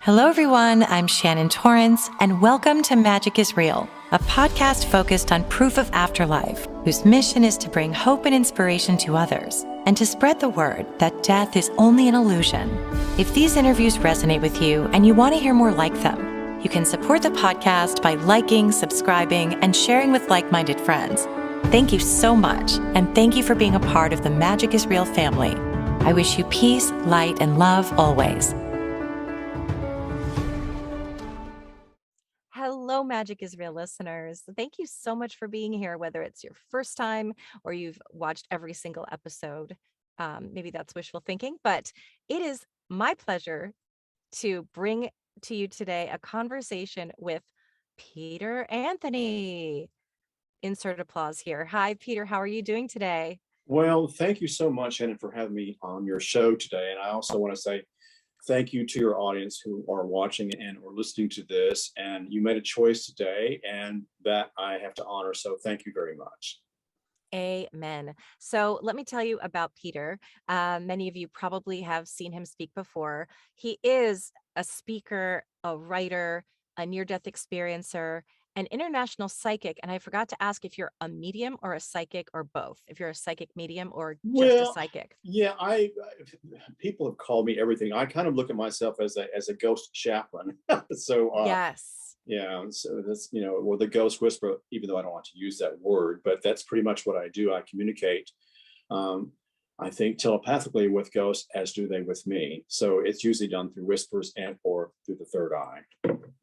Hello, everyone. I'm Shannon Torrence, and welcome to Magic is Real, a podcast focused on proof of afterlife, whose mission is to bring hope and inspiration to others and to spread the word that death is only an illusion. If these interviews resonate with you and you want to hear more like them, you can support the podcast by liking, subscribing, and sharing with like-minded friends. Thank you so much, and thank you for being a part of the Magic is Real family. I wish you peace, light, and love always. Hello, Magic is Real listeners. Thank you so much for being here, whether it's your first time or you've watched every single episode. Maybe that's wishful thinking, but it is my pleasure to bring to you today a conversation with Peter Anthony. Insert applause here. Hi, Peter. How are you doing today? Well, thank you so much, Shannon, for having me on your show today. And I also want to say thank you to your audience who are watching and or listening to this. And you made a choice today, and that I have to honor. So thank you very much. Amen. So let me tell you about Peter. Many of you probably have seen him speak before. He is a speaker, a writer, a near-death experiencer, an international psychic. And I forgot to ask if you're a medium or a psychic or both, if you're a psychic medium or just a Well, psychic. yeah, people have called me everything. I kind of look at myself as a ghost chaplain. So Yes. yeah, so that's, or the ghost whisperer, even though I don't want to use that word, but that's pretty much what I do. I communicate, I think, telepathically with ghosts, as do they with me. So it's usually done through whispers and or through the third eye.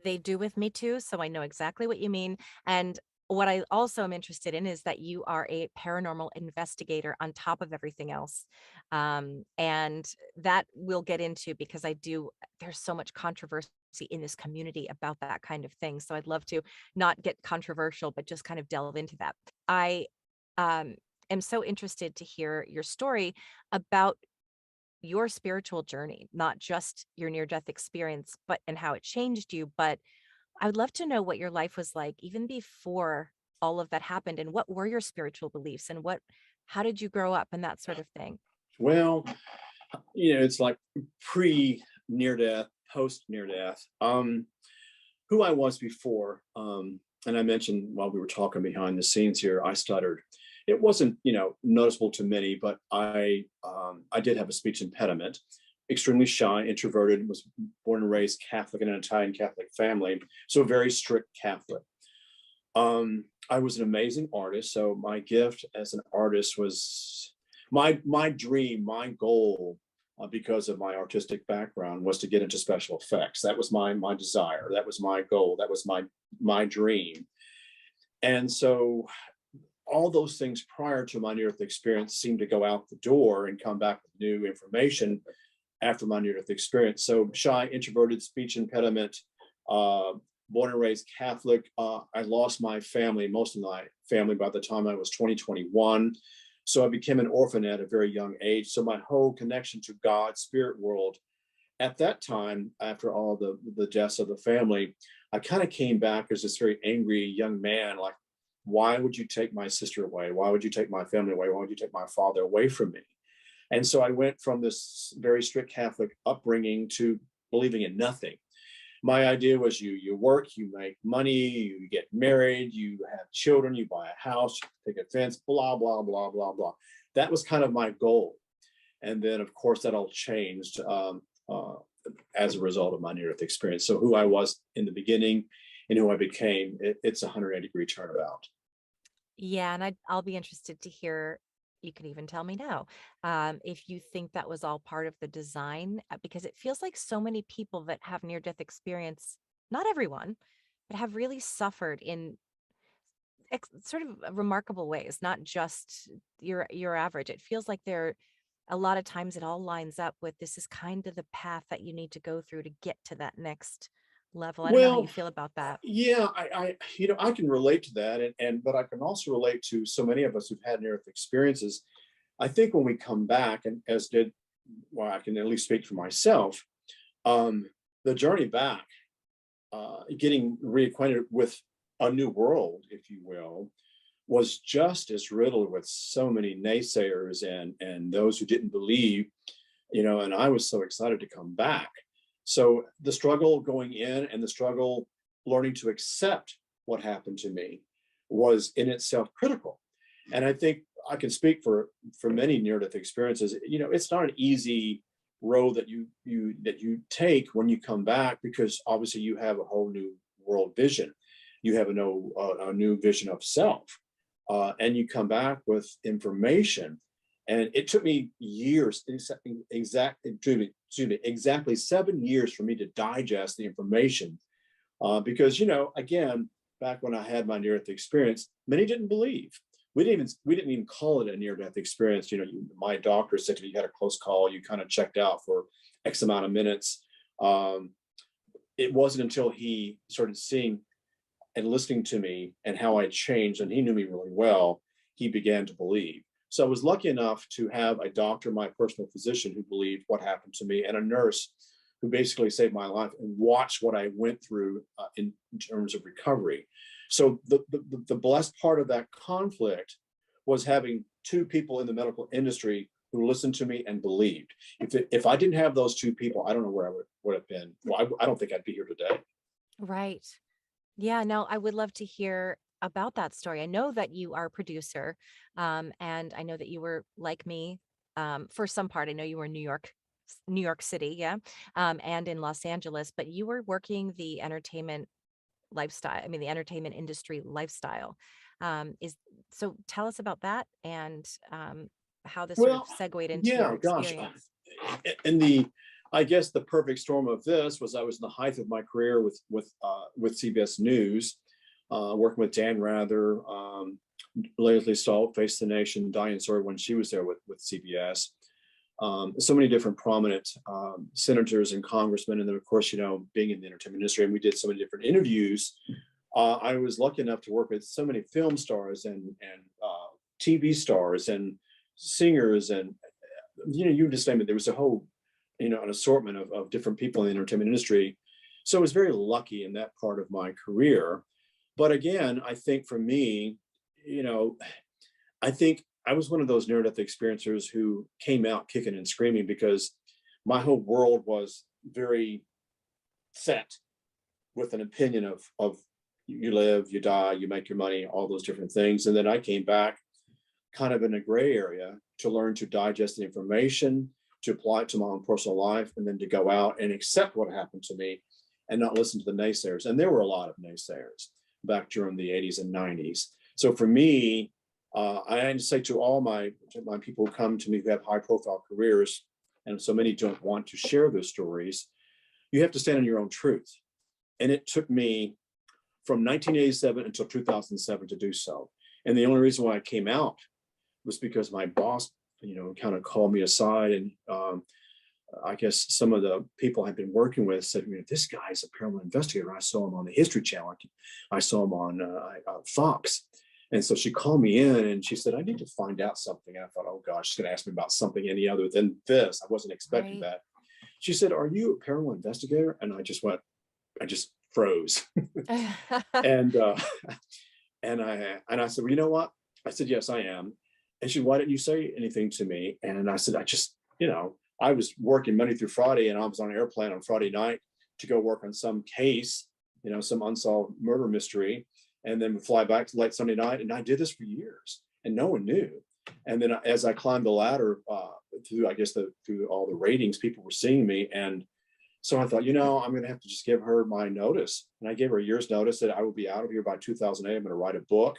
They do with me too, so I know exactly what you mean. And what I also am interested in is that you are a paranormal investigator on top of everything else. And that we'll get into because there's so much controversy in this community about that kind of thing. So I'd love to not get controversial, but just kind of delve into that. I am so interested to hear your story about your spiritual journey, not just your near-death experience, but and how it changed you. But I would love to know what your life was like even before all of that happened, and what were your spiritual beliefs, and how did you grow up and that sort of thing. Well, it's like pre near death, post near death. Who I was before, and I mentioned while we were talking behind the scenes here, I stuttered. It wasn't, noticeable to many, but I did have a speech impediment. Extremely shy, introverted, was born and raised Catholic in an Italian Catholic family, so a very strict Catholic. I was an amazing artist, so my gift as an artist was my dream, my goal, because of my artistic background, was to get into special effects. That was my desire. That was my goal. That was my dream. And so all those things prior to my near-death experience seemed to go out the door and come back with new information after my near-death experience. So shy, introverted, speech impediment, born and raised Catholic. I lost my family, most of my family, by the time I was 21. So I became an orphan at a very young age. So my whole connection to God, spirit world, at that time, after all the deaths of the family, I kind of came back as this very angry young man, like, why would you take my sister away? Why would you take my family away? Why would you take my father away from me? And so I went from this very strict Catholic upbringing to believing in nothing. My idea was you work, you make money, you get married, you have children, you buy a house, you pick a fence, blah, blah, blah, blah, blah. That was kind of my goal. And then, of course, that all changed as a result of my near-death experience. So who I was in the beginning and who I became, it's a 180-degree turnabout. Yeah, and I'll be interested to hear. You can even tell me now if you think that was all part of the design, because it feels like so many people that have near-death experience, not everyone, but have really suffered in sort of remarkable ways, not just your average. It feels like a lot of times it all lines up with, this is kind of the path that you need to go through to get to that next level. I don't know how you Well, feel about that. yeah, I can relate to that, but I can also relate to so many of us who've had near-death experiences. I think when we come back, and well, I can at least speak for myself, the journey back, getting reacquainted with a new world, if you will, was just as riddled with so many naysayers and those who didn't believe, and I was so excited to come back. So the struggle going in and the struggle learning to accept what happened to me was in itself critical. And I think I can speak for many near-death experiences. You know, it's not an easy road that you take when you come back, because obviously you have a whole new world vision. You have a new vision of self, and you come back with information. And it took me years, exactly 7 years for me to digest the information, because, you know, again, back when I had my near-death experience, many didn't believe. We didn't even call it a near-death experience. You know, my doctor said to me, you had a close call. You kind of checked out for X amount of minutes. It wasn't until he started seeing and listening to me and how I changed, and he knew me really well, he began to believe. So I was lucky enough to have a doctor, my personal physician, who believed what happened to me, and a nurse who basically saved my life and watched what I went through in terms of recovery. So the blessed part of that conflict was having two people in the medical industry who listened to me and believed. If I didn't have those two people, I don't know where I would have been. Well, I don't think I'd be here today. Right. Yeah, no, I would love to hear about that story. I know that you are a producer, and I know that you were like me, for some part. I know you were in New York City, yeah, and in Los Angeles, but you were working the entertainment lifestyle. I mean, the entertainment industry lifestyle. Is so. Tell us about that and how this sort of Well, segued into your yeah, gosh. experience. And I guess the perfect storm of this was I was in the height of my career with CBS News, working with Dan Rather, Leslie Stahl, Face the Nation, Diane Sawyer when she was there with CBS. So many different prominent senators and congressmen, and then of course, you know, being in the entertainment industry, and we did so many different interviews. I was lucky enough to work with so many film stars and TV stars and singers, and you know, you just name it. There was a whole, you know, an assortment of different people in the entertainment industry. So I was very lucky in that part of my career. But again, I think for me, you know, I think I was one of those near-death experiencers who came out kicking and screaming, because my whole world was very set with an opinion of you live, you die, you make your money, all those different things. And then I came back kind of in a gray area to learn to digest the information, to apply it to my own personal life, and then to go out and accept what happened to me and not listen to the naysayers. And there were a lot of naysayers back during the 80s and 90s. So for me, I say to all my people who come to me who have high profile careers, and so many don't want to share their stories, you have to stand on your own truth. And it took me from 1987 until 2007 to do so. And the only reason why I came out was because my boss, you know, kind of called me aside, and I guess some of the people I've been working with said, you know, this guy's a paranormal investigator. I saw him on the History Channel. I saw him on Fox. And so she called me in and she said, I need to find out something. And I thought, oh gosh, she's going to ask me about something any other than this. I wasn't expecting Right. that. She said, are you a paranormal investigator? And I just froze. and I said, well, you know what? I said, yes, I am. And she said, why didn't you say anything to me? And I said, I just, you know, I was working Monday through Friday, and I was on an airplane on Friday night to go work on some case, you know, some unsolved murder mystery, and then fly back to late Sunday night. And I did this for years, and no one knew. And then as I climbed the ladder through, I guess, through all the ratings, people were seeing me. And so I thought, you know, I'm going to have to just give her my notice. And I gave her a year's notice that I will be out of here by 2008. I'm going to write a book.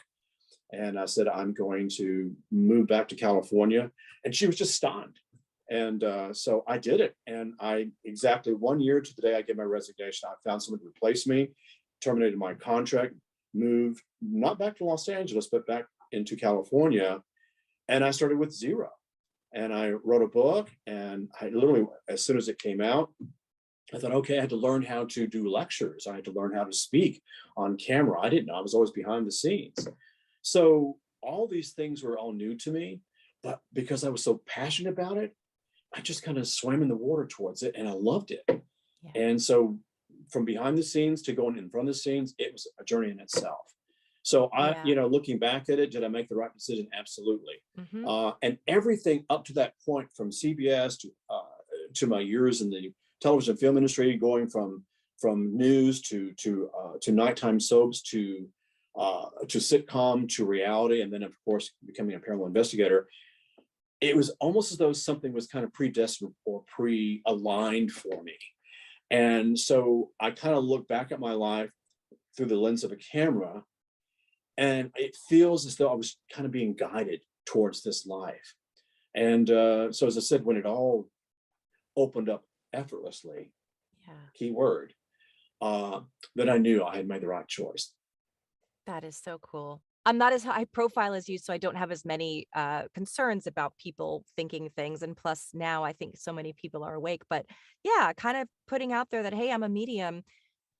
And I said, I'm going to move back to California. And she was just stunned. And so I did it. And I exactly 1 year to the day I gave my resignation, I found someone to replace me, terminated my contract, moved not back to Los Angeles, but back into California. And I started with zero. And I wrote a book, and I literally, as soon as it came out, I thought, okay, I had to learn how to do lectures. I had to learn how to speak on camera. I didn't know. I was always behind the scenes. So all these things were all new to me, but because I was so passionate about it, I just kind of swam in the water towards it, and I loved it. Yeah. And so from behind the scenes to going in front of the scenes, it was a journey in itself. So Yeah. looking back at it, did I make the right decision? Absolutely. Mm-hmm. And everything up to that point, from CBS to my years in the television and film industry, going from news to nighttime soaps to sitcom to reality, and then of course becoming a paranormal investigator. It was almost as though something was kind of predestined or pre-aligned for me. And so I kind of look back at my life through the lens of a camera, and it feels as though I was kind of being guided towards this life. And so, as I said, when it all opened up effortlessly, Yeah. key word, then I knew I had made the right choice. That is so cool. I'm not as high profile as you, so I don't have as many concerns about people thinking things. And plus, now I think so many people are awake. But yeah, kind of putting out there that, hey, I'm a medium.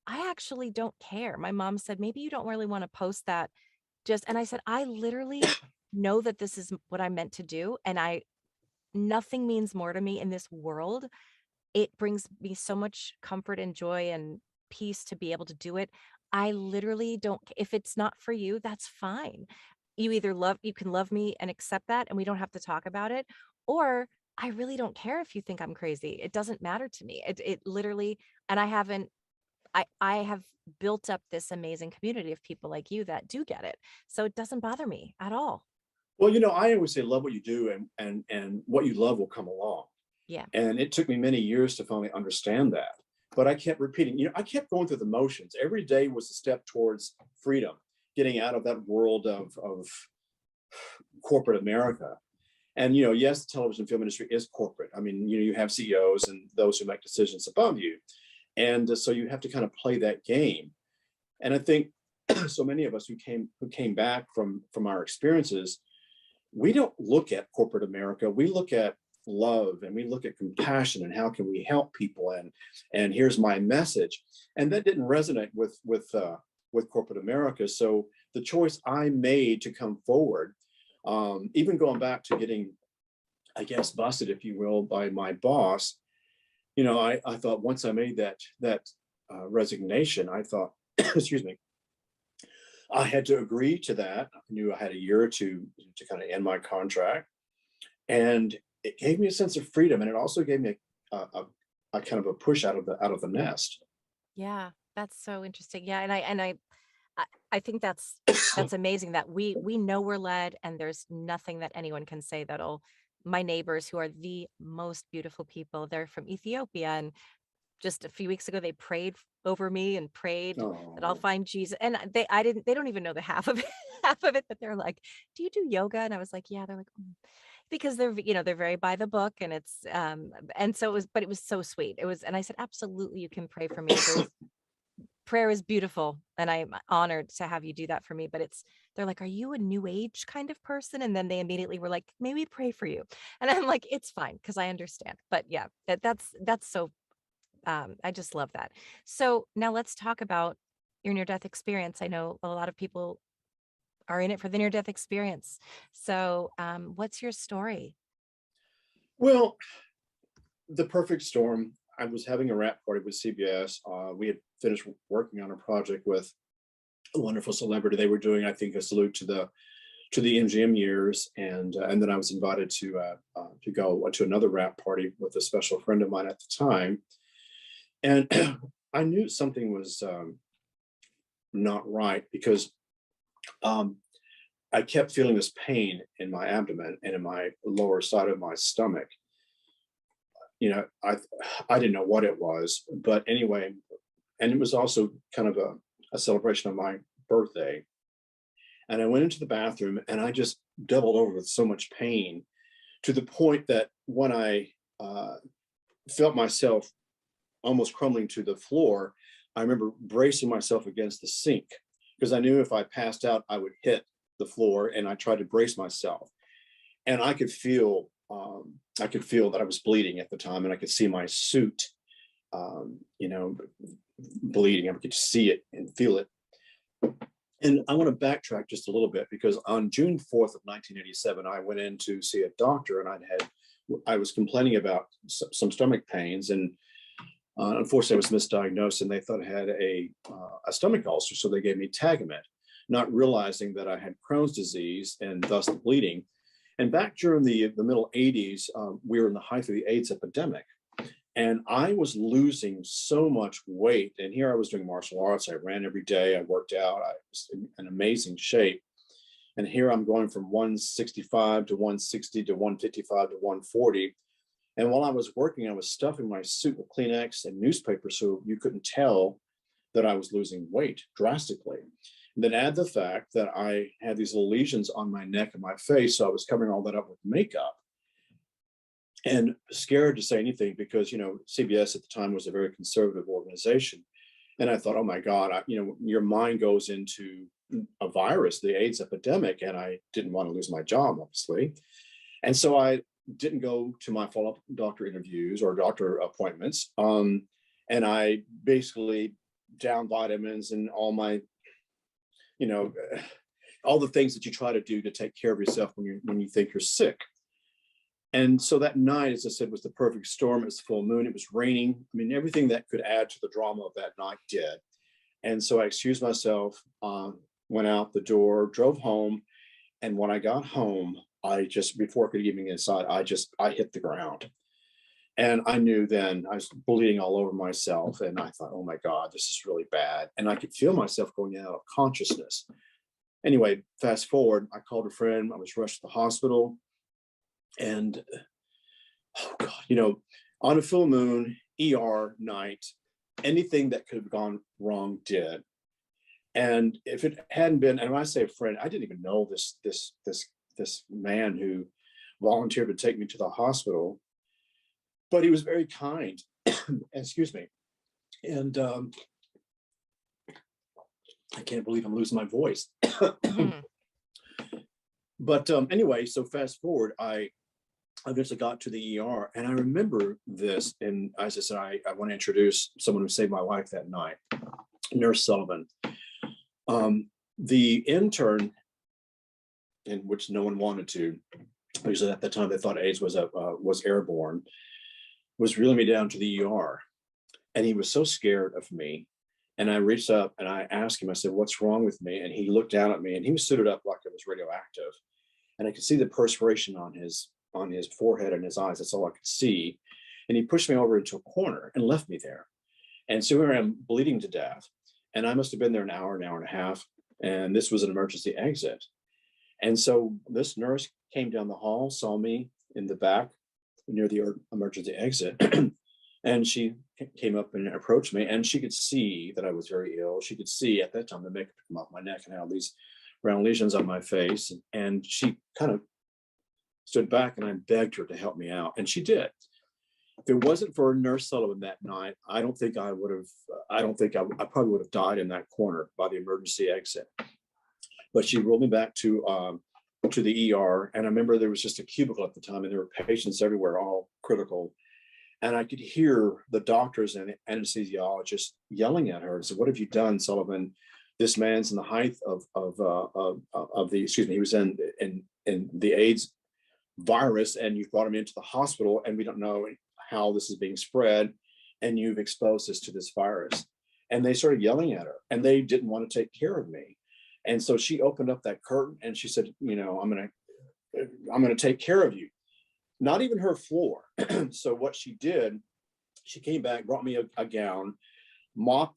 I actually don't care. My mom said, maybe you don't really want to post that. And I said, I literally know that this is what I'm meant to do. And nothing means more to me in this world. It brings me so much comfort and joy and peace to be able to do it. I literally don't, if it's not for you, that's fine. You can love me and accept that, and we don't have to talk about it. Or I really don't care if you think I'm crazy. It doesn't matter to me. It literally, and I have built up this amazing community of people like you that do get it. So it doesn't bother me at all. Well, I always say love what you do, and what you love will come along. Yeah. And it took me many years to finally understand that. But I kept repeating, I kept going through the motions. Every day was a step towards freedom, getting out of that world of corporate America. And, yes, the television film industry is corporate. I mean, you have CEOs and those who make decisions above you. And so you have to kind of play that game. And I think so many of us who came back from our experiences, we don't look at corporate America. We look at love, and we look at compassion, and how can we help people, and here's my message. And that didn't resonate with corporate America. So the choice I made to come forward, even going back to getting, I guess, busted, if you will, by my boss, I thought once I made that resignation, I thought, excuse me, I had to agree to that. I knew I had a year or two to kind of end my contract, and it gave me a sense of freedom, and it also gave me a kind of a push out of the nest. Yeah. That's so interesting. Yeah. I think that's amazing that we know we're led, and there's nothing that anyone can say that'll. My neighbors, who are the most beautiful people, they're from Ethiopia, and just a few weeks ago they prayed over me and prayed that I'll Oh, find Jesus. And they don't even know the half of it, half of it, but they're like, "Do you do yoga?" And I was like, "Yeah." They're like, "Mm." Because they're very by the book, and it's and so it was so sweet. It was, and I said, "Absolutely, you can pray for me. Prayer is beautiful, and I'm honored to have you do that for me." But they're like, "Are you a new age kind of person?" And then they immediately were like, "May we pray for you?" And I'm like, "It's fine, because I understand." But yeah, that's so I just love that. So now let's talk about your near death experience. I know a lot of people are in it for the near death experience. So what's your story? well, the perfect storm. I was having a wrap party with CBS. We had finished working on a project with a wonderful celebrity. They were doing, I think, a salute to the MGM years, and then I was invited to go to another wrap party with a special friend of mine at the time, and I knew something was not right, because um, I kept feeling this pain in my abdomen and in my lower side of my stomach. I didn't know what it was, but anyway, and it was also kind of a celebration of my birthday. And I went into the bathroom, and I just doubled over with so much pain, to the point that when I felt myself almost crumbling to the floor, I remember bracing myself against the sink, because I knew if I passed out, I would hit the floor, and I tried to brace myself. And I could feel that I was bleeding at the time, and I could see my suit, um, you know, bleeding. I could see it and feel it. And I want to backtrack just a little bit, because on June 4th of 1987, I went in to see a doctor, and I was complaining about some stomach pains, and unfortunately I was misdiagnosed, and they thought I had a stomach ulcer. So they gave me Tagamet, not realizing that I had Crohn's disease and thus the bleeding. And back during the middle 80s, we were in the height of the AIDS epidemic. And I was losing so much weight. And here I was doing martial arts. I ran every day. I worked out. I was in an amazing shape. And here I'm going from 165 to 160 to 155 to 140. And while I was working, I was stuffing my suit with Kleenex and newspaper so you couldn't tell that I was losing weight drastically. And then add the fact that I had these little lesions on my neck and my face. So I was covering all that up with makeup and scared to say anything because, CBS at the time was a very conservative organization. And I thought, oh my God, your mind goes into a virus, the AIDS epidemic, and I didn't want to lose my job, obviously. And so I didn't go to my follow-up doctor interviews or doctor appointments. And I basically down vitamins and all my, you know, all the things that you try to do to take care of yourself when you think you're sick. And so that night, as I said, was the perfect storm. It was full moon. It was raining. I mean, everything that could add to the drama of that night did. And so I excused myself, went out the door, drove home. And when I got home, before I could even get inside, I hit the ground. And I knew then I was bleeding all over myself. And I thought, oh my God, this is really bad. And I could feel myself going out of consciousness. Anyway, fast forward, I called a friend. I was rushed to the hospital. And oh God, on a full moon, ER night, anything that could have gone wrong did. And if it hadn't been, and when I say a friend, I didn't even know this man who volunteered to take me to the hospital, but he was very kind. Excuse me. And I can't believe I'm losing my voice. Mhm. But anyway, so fast forward, I eventually got to the ER, and I remember this. And as I said, I want to introduce someone who saved my life that night, Nurse Sullivan. The intern, in which no one wanted to, because at the time they thought AIDS was airborne, was reeling me down to the ER, and he was so scared of me. And I reached up and I asked him. I said, "What's wrong with me?" And he looked down at me, and he was suited up like it was radioactive, and I could see the perspiration on his forehead and his eyes. That's all I could see. And he pushed me over into a corner and left me there. And so here I am bleeding to death. And I must have been there an hour and a half. And this was an emergency exit. And so this nurse came down the hall, saw me in the back near the emergency exit. And she came up and approached me, and she could see that I was very ill. She could see at that time the makeup come off my neck and had these round lesions on my face. And she kind of stood back, and I begged her to help me out. And she did. If it wasn't for Nurse Sullivan that night, I don't think I would have, I probably would have died in that corner by the emergency exit. But she rolled me back to the ER. And I remember there was just a cubicle at the time, and there were patients everywhere, all critical. And I could hear the doctors and anesthesiologists yelling at her. So, "What have you done, Sullivan? This man's in the height of the, excuse me, he was in the AIDS virus, and you've brought him into the hospital, and we don't know how this is being spread, and you've exposed us to this virus." And they started yelling at her, and they didn't want to take care of me. And so she opened up that curtain and she said, I'm gonna take care of you. Not even her floor. So what she did, she came back, brought me a gown, mop,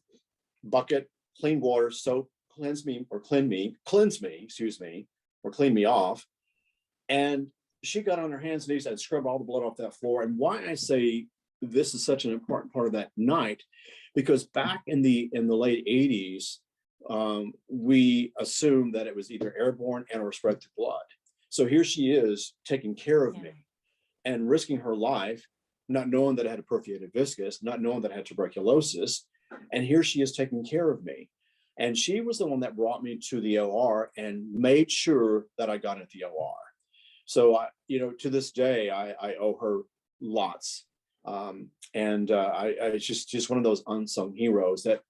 bucket, clean water, soap, cleanse me, excuse me, or clean me off. And she got on her hands and knees and scrubbed all the blood off that floor. And why I say this is such an important part of that night, because back in the late 80s, we assumed that it was either airborne and or spread through blood. So here she is taking care of me and risking her life, not knowing that I had a perforated viscus, not knowing that I had tuberculosis. And here she is taking care of me. And she was the one that brought me to the OR and made sure that I got at the OR. So, to this day, I owe her lots. It's just one of those unsung heroes that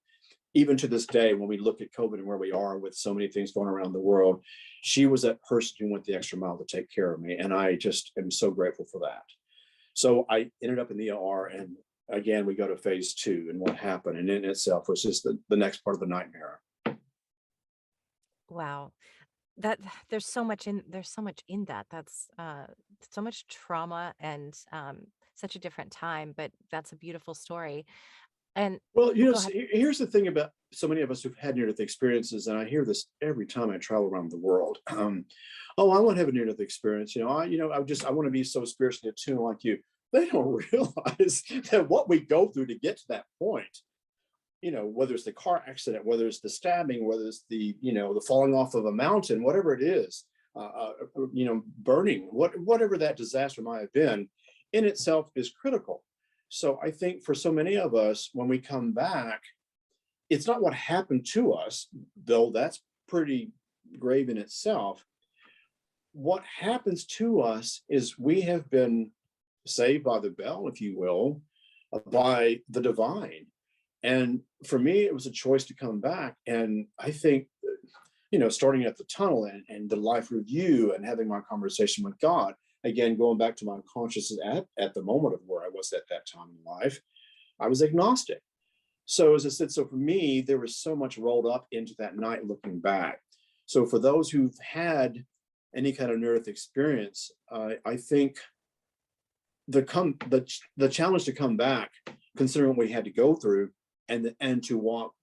even to this day, when we look at COVID and where we are with so many things going around the world, she was that person who went the extra mile to take care of me. And I just am so grateful for that. So I ended up in the OR, and again, we go to phase 2 and what happened. And in itself was just the next part of the nightmare. Wow. That there's so much in that. That's so much trauma and such a different time, but that's a beautiful story. And Well, oh, go ahead. here's the thing about so many of us who've had near-death experiences, and I hear this every time I travel around the world. Oh, I want to have a near-death experience. I want to be so spiritually attuned like you. They don't realize that what we go through to get to that point, whether it's the car accident, whether it's the stabbing, whether it's the falling off of a mountain, whatever it is, burning, whatever that disaster might have been, in itself is critical. So I think for so many of us, when we come back, it's not what happened to us, though that's pretty grave in itself. What happens to us is we have been saved by the bell, if you will, by the divine. And for me, it was a choice to come back. And I think, starting at the tunnel and the life review and having my conversation with God, again, going back to my consciousness at the moment of where I was at that time in life, I was agnostic. So as I said, so for me, there was so much rolled up into that night looking back. So for those who've had any kind of near-death experience, I think the challenge to come back, considering what we had to go through, and to walk,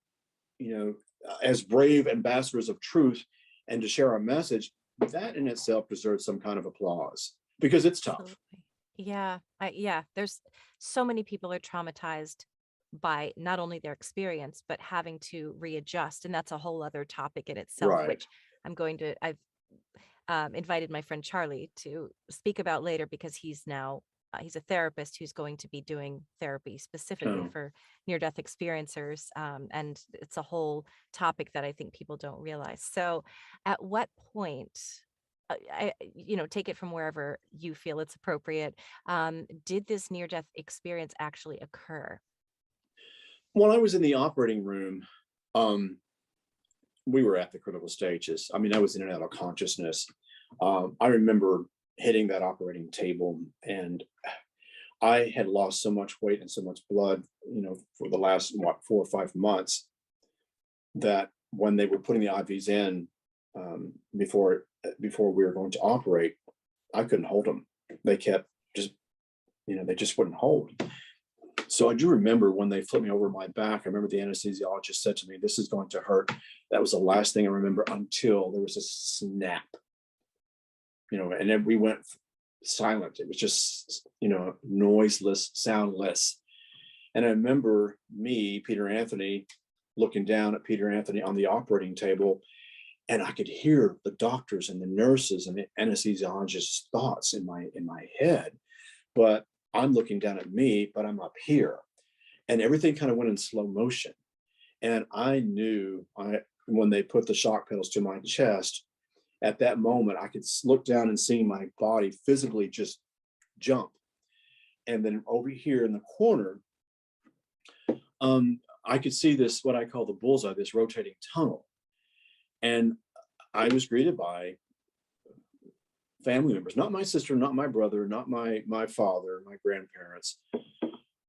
as brave ambassadors of truth, and to share our message, that in itself deserves some kind of applause because it's tough. Absolutely. Yeah. Yeah. There's so many people are traumatized by not only their experience, but having to readjust. And that's a whole other topic in itself, Right. which I've invited my friend Charlie to speak about later because he's a therapist who's going to be doing therapy specifically Oh. for near-death experiencers. And it's a whole topic that I think people don't realize. So at what point, take it from wherever you feel it's appropriate. Did this near-death experience actually occur? When I was in the operating room, um, we were at the critical stages. I mean, I was in and out of consciousness. I remember hitting that operating table, and I had lost so much weight and so much blood, for the last 4 or 5 months, that when they were putting the IVs in, before we were going to operate, I couldn't hold them. They kept just, they just wouldn't hold. So I do remember when they flipped me over my back, I remember the anesthesiologist said to me, "This is going to hurt." That was the last thing I remember until there was a snap, and then we went silent. It was just, noiseless, soundless. And I remember me, Peter Anthony, looking down at Peter Anthony on the operating table, and I could hear the doctors and the nurses and the anesthesiologist's thoughts in my head. But I'm looking down at me, but I'm up here. And everything kind of went in slow motion. And I knew when they put the shock pedals to my chest, at that moment, I could look down and see my body physically just jump. And then over here in the corner, I could see this, what I call the bullseye, this rotating tunnel. And I was greeted by family members, not my sister, not my brother, not my father, my grandparents,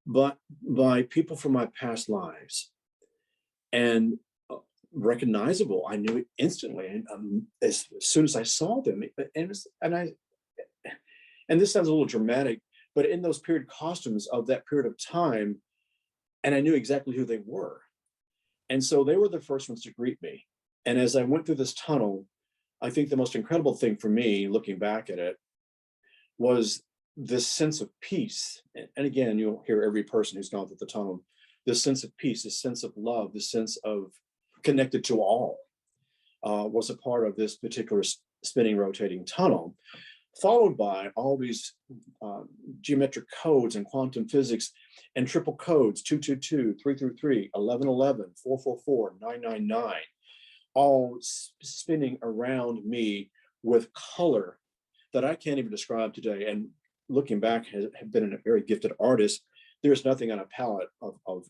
but by people from my past lives. And recognizable, I knew it instantly, and as soon as I saw them. And this sounds a little dramatic, but in those period costumes of that period of time, and I knew exactly who they were. And so they were the first ones to greet me. And as I went through this tunnel, I think the most incredible thing for me, looking back at it, was this sense of peace. And again, you'll hear every person who's gone through the tunnel, this sense of peace, this sense of love, this sense of connected to all, was a part of this particular spinning, rotating tunnel, followed by all these geometric codes and quantum physics and triple codes, 222, 333, 1111, 444, 999, all spinning around me with color that I can't even describe today. And looking back, have been a very gifted artist. There's nothing on a palette of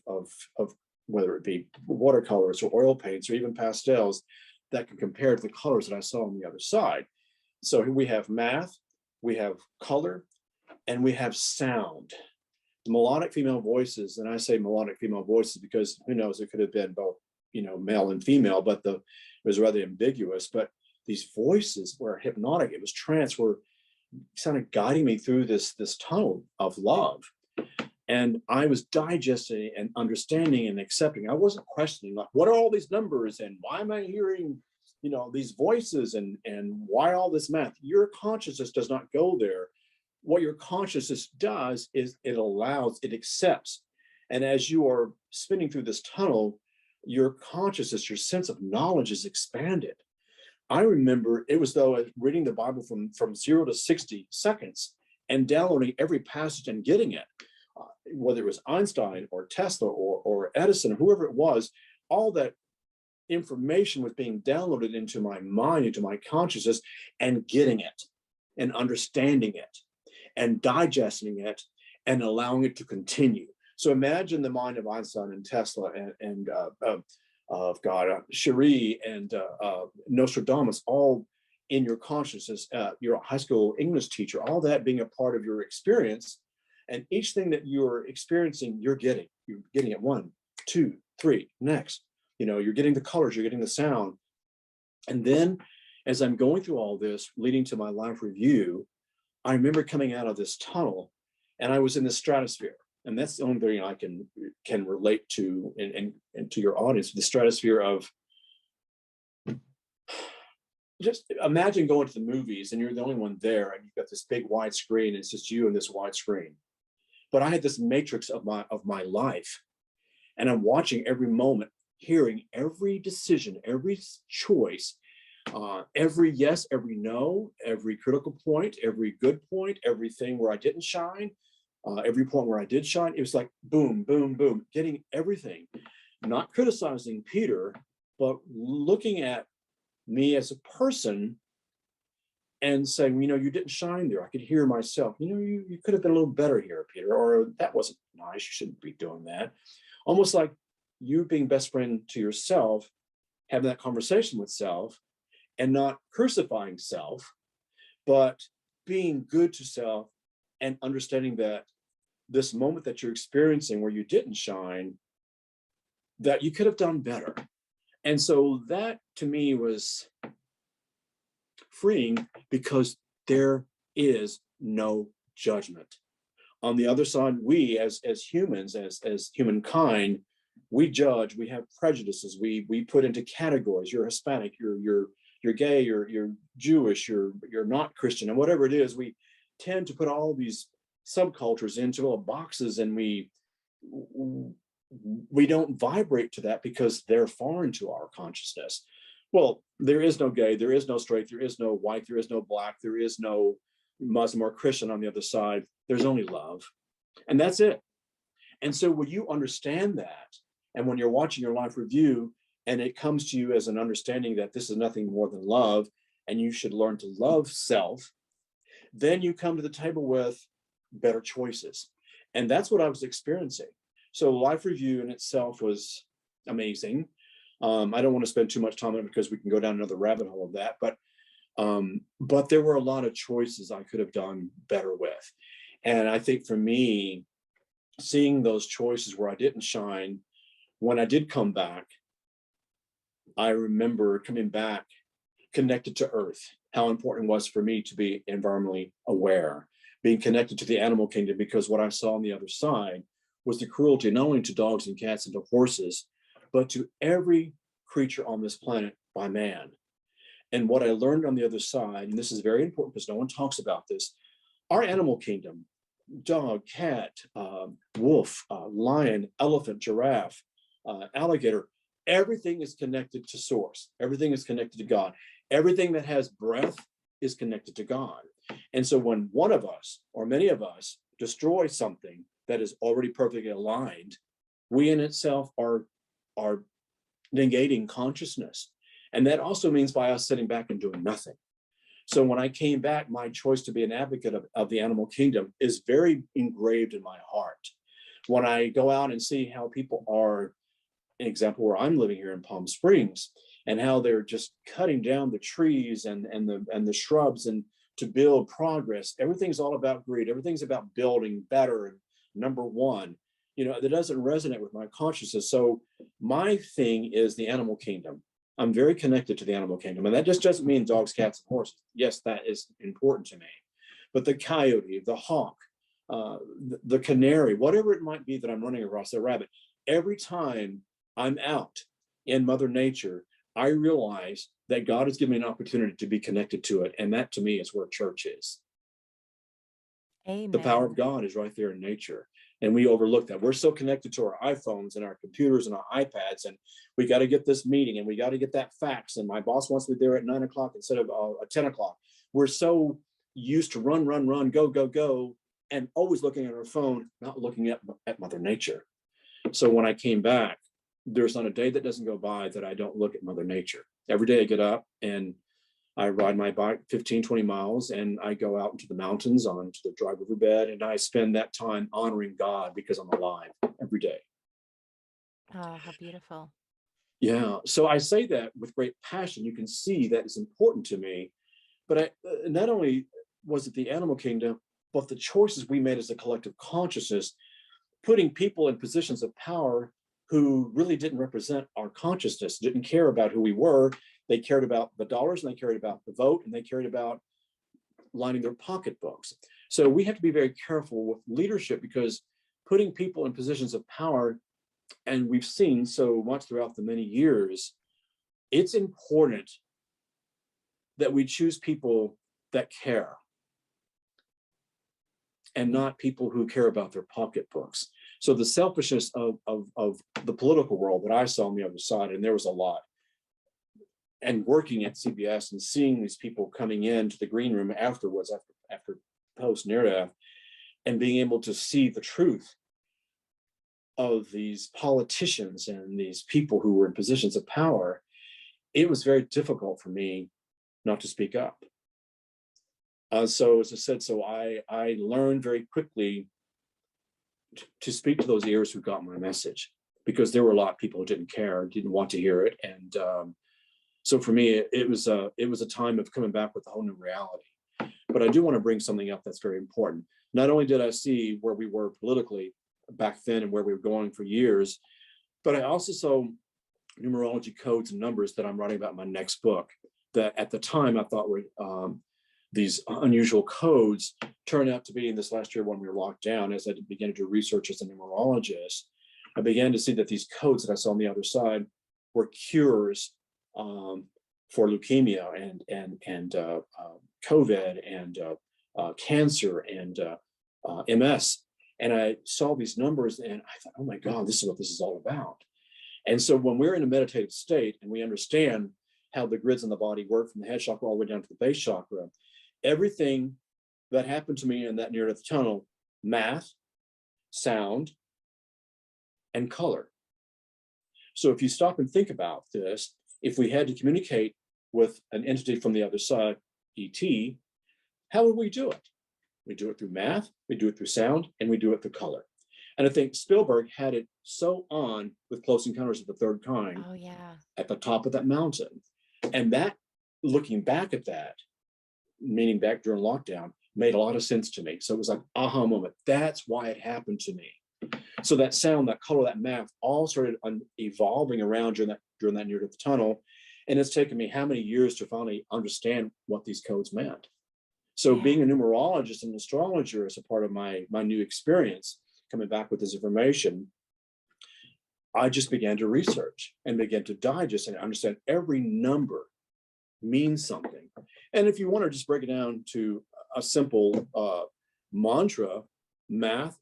whether it be watercolors or oil paints or even pastels that can compare to the colors that I saw on the other side. So we have math, we have color, and we have sound. The melodic female voices, and I say melodic female voices because who knows, it could have been both, male and female, but it was rather ambiguous. But these voices were hypnotic. It was trance, where kind of guiding me through this tunnel of love. And I was digesting and understanding and accepting. I wasn't questioning, like, what are all these numbers and why am I hearing, these voices, and why all this math? Your consciousness does not go there. What your consciousness does is it accepts. And as you are spinning through this tunnel, your consciousness, your sense of knowledge is expanded. I remember it was though reading the Bible from 0 to 60 seconds and downloading every passage and getting it, whether it was Einstein or Tesla or Edison, whoever it was, all that information was being downloaded into my mind, into my consciousness, and getting it and understanding it and digesting it and allowing it to continue. So imagine the mind of Einstein and Tesla and of God, Cherie and Nostradamus, all in your consciousness, your high school English teacher, all that being a part of your experience. And each thing that you're experiencing, you're getting it 1, 2, 3, next. You're getting the colors, you're getting the sound. And then as I'm going through all this, leading to my life review, I remember coming out of this tunnel and I was in the stratosphere. And that's the only thing I can relate to and to your audience, the stratosphere of, just imagine going to the movies and you're the only one there and you've got this big wide screen and it's just you and this wide screen. But I had this matrix of my life, and I'm watching every moment, hearing every decision, every choice, every yes, every no, every critical point, every good point, everything where I didn't shine, every point where I did shine. It was like boom, boom, boom, getting everything, not criticizing Peter, but looking at me as a person and saying, you didn't shine there. I could hear myself, you could have been a little better here, Peter, or that wasn't nice. You shouldn't be doing that. Almost like you being best friend to yourself, having that conversation with self and not crucifying self, but being good to self and understanding that this moment that you're experiencing where you didn't shine, that you could have done better. And so that to me was freeing because there is no judgment. On the other side, we as humans, as humankind, we judge, we have prejudices, we put into categories. You're Hispanic, you're gay, you're Jewish, you're not Christian, and whatever it is, we tend to put all these subcultures into little boxes, and we don't vibrate to that because they're foreign to our consciousness. Well, there is no gay, there is no straight, there is no white, there is no black, there is no Muslim or Christian on the other side. There's only love. And that's it. And so when you understand that, and when you're watching your life review, and it comes to you as an understanding that this is nothing more than love, and you should learn to love self, then you come to the table with better choices. And that's what I was experiencing. So life review in itself was amazing. I don't want to spend too much time on it because we can go down another rabbit hole of that, but there were a lot of choices I could have done better with. And I think for me, seeing those choices where I didn't shine, when I did come back, I remember coming back connected to Earth, how important it was for me to be environmentally aware, being connected to the animal kingdom, because what I saw on the other side was the cruelty, not only to dogs and cats and to horses, but to every creature on this planet by man. And what I learned on the other side, and this is very important because no one talks about this, our animal kingdom, dog, cat, wolf, lion, elephant, giraffe, alligator, everything is connected to source. Everything is connected to God. Everything that has breath is connected to God. And so when one of us or many of us destroy something that is already perfectly aligned, we in itself are negating consciousness. And that also means by us sitting back and doing nothing. So when I came back, my choice to be an advocate of the animal kingdom is very engraved in my heart. When I go out and see how people are, an example where I'm living here in Palm Springs, and how they're just cutting down the trees and the shrubs and to build progress. Everything's all about greed. Everything's about building better and number one. That doesn't resonate with my consciousness. So my thing is the animal kingdom. I'm very connected to the animal kingdom. And that just doesn't mean dogs, cats, and horses. Yes, that is important to me. but the coyote, the hawk, the canary, whatever it might be that I'm running across, the rabbit, every time I'm out in Mother Nature, I realize that God has given me an opportunity to be connected to it. And that to me is where church is. The power of Amen. God is right there in nature. And we overlook that. We're so connected to our iPhones and our computers and our iPads, and we got to get this meeting and we got to get that fax. And my boss wants me there at 9 o'clock instead of 10 o'clock. We're so used to run, run, run, go, go, go, and always looking at our phone, not looking at Mother Nature. So when I came back, there's not a day that doesn't go by that I don't look at Mother Nature. Every day I get up and I ride my bike 15, 20 miles, and I go out into the mountains onto the dry riverbed, and I spend that time honoring God because I'm alive every day. Oh, how beautiful. Yeah. So I say that with great passion. You can see that is important to me. But not only was it the animal kingdom, but the choices we made as a collective consciousness, putting people in positions of power who really didn't represent our consciousness, didn't care about who we were. They cared about the dollars, and they cared about the vote, and they cared about lining their pocketbooks. So we have to be very careful with leadership, because putting people in positions of power, and we've seen so much throughout the many years, it's important that we choose people that care and Yeah. not people who care about their pocketbooks. So the selfishness of the political world that I saw on the other side, and there was a lot, and working at CBS and seeing these people coming into the green room afterwards, after post near death, and being able to see the truth of these politicians and these people who were in positions of power, it was very difficult for me not to speak up. So as I said, so I learned very quickly to speak to those ears who got my message, because there were a lot of people who didn't care, didn't want to hear it. And so for me, it was a time of coming back with a whole new reality. But I do want to bring something up that's very important. Not only did I see where we were politically back then and where we were going for years, but I also saw numerology codes and numbers that I'm writing about in my next book that at the time I thought were these unusual codes, turned out to be, in this last year when we were locked down, as I began to do research as a numerologist, I began to see that these codes that I saw on the other side were cures for leukemia and COVID and cancer and MS. And I saw these numbers and I thought, oh my God, this is what this is all about. And so when we're in a meditative state and we understand how the grids in the body work from the head chakra all the way down to the base chakra, everything that happened to me in that near-death tunnel, math, sound, and color. So if you stop and think about this, if we had to communicate with an entity from the other side, ET, how would we do it? We do it through math, we do it through sound, and we do it through color. And I think Spielberg had it so on with Close Encounters of the Third Kind Oh, yeah. at the top of that mountain. And that, looking back at that, meaning back during lockdown, made a lot of sense to me. So it was like aha moment. That's why it happened to me. So that sound, that color, that math all started evolving around during that near-death tunnel. And it's taken me how many years to finally understand what these codes meant. So Yeah. being a numerologist and astrologer as a part of my new experience, coming back with this information, I just began to research and began to digest and understand every number means something. And if you want to just break it down to a simple mantra, math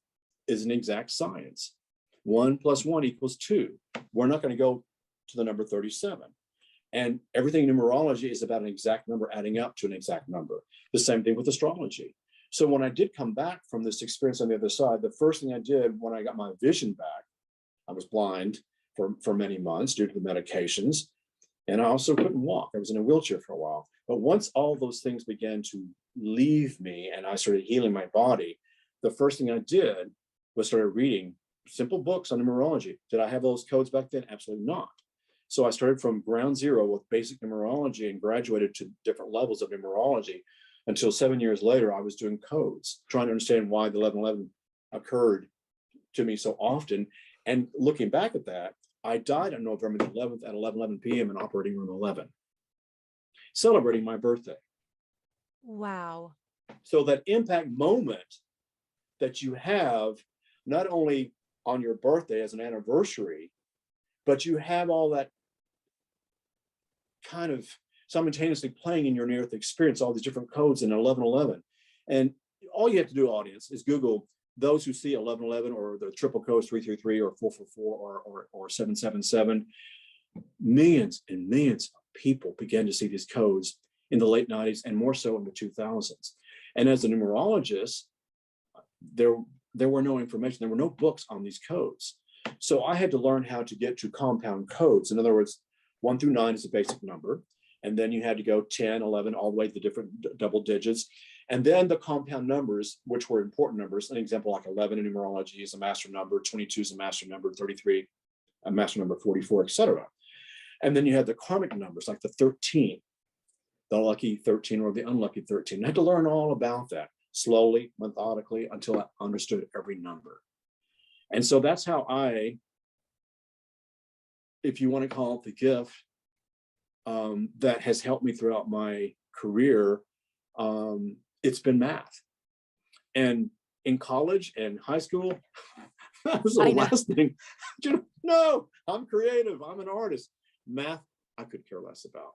is an exact science. 1 + 1 = 2. We're not going to go to the number 37. And everything in numerology is about an exact number adding up to an exact number. The same thing with astrology. So when I did come back from this experience on the other side, the first thing I did when I got my vision back, I was blind for many months due to the medications. And I also couldn't walk. I was in a wheelchair for a while. But once all those things began to leave me and I started healing my body, the first thing I did was started reading simple books on numerology. Did I have those codes back then? Absolutely not. So I started from ground zero with basic numerology and graduated to different levels of numerology until 7 years later, I was doing codes, trying to understand why the 1111 occurred to me so often. And looking back at that, I died on November the 11th at 11:11 p.m. in operating room 11, celebrating my birthday. Wow. So that impact moment that you have, not only on your birthday as an anniversary, but you have all that kind of simultaneously playing in your near-earth experience, all these different codes in 1111. And all you have to do, audience, is Google those who see 1111 or the triple codes 333 or 444 or 777. Millions and millions of people began to see these codes in the late 90s and more so in the 2000s. And as a numerologist, there were no information, there were no books on these codes. So I had to learn how to get to compound codes. In other words, 1 through 9 is a basic number. And then you had to go 10, 11, all the way to the different double digits. And then the compound numbers, which were important numbers. An example like 11 in numerology is a master number, 22 is a master number, 33, a master number, 44, etc. And then you had the karmic numbers like the 13, the lucky 13 or the unlucky 13. I had to learn all about that slowly, methodically, until I understood every number. And so that's how I, if you want to call it the gift, that has helped me throughout my career, it's been math. And in college and high school, that was the I know. last thing. No, I'm creative, I'm an artist. Math, I could care less about.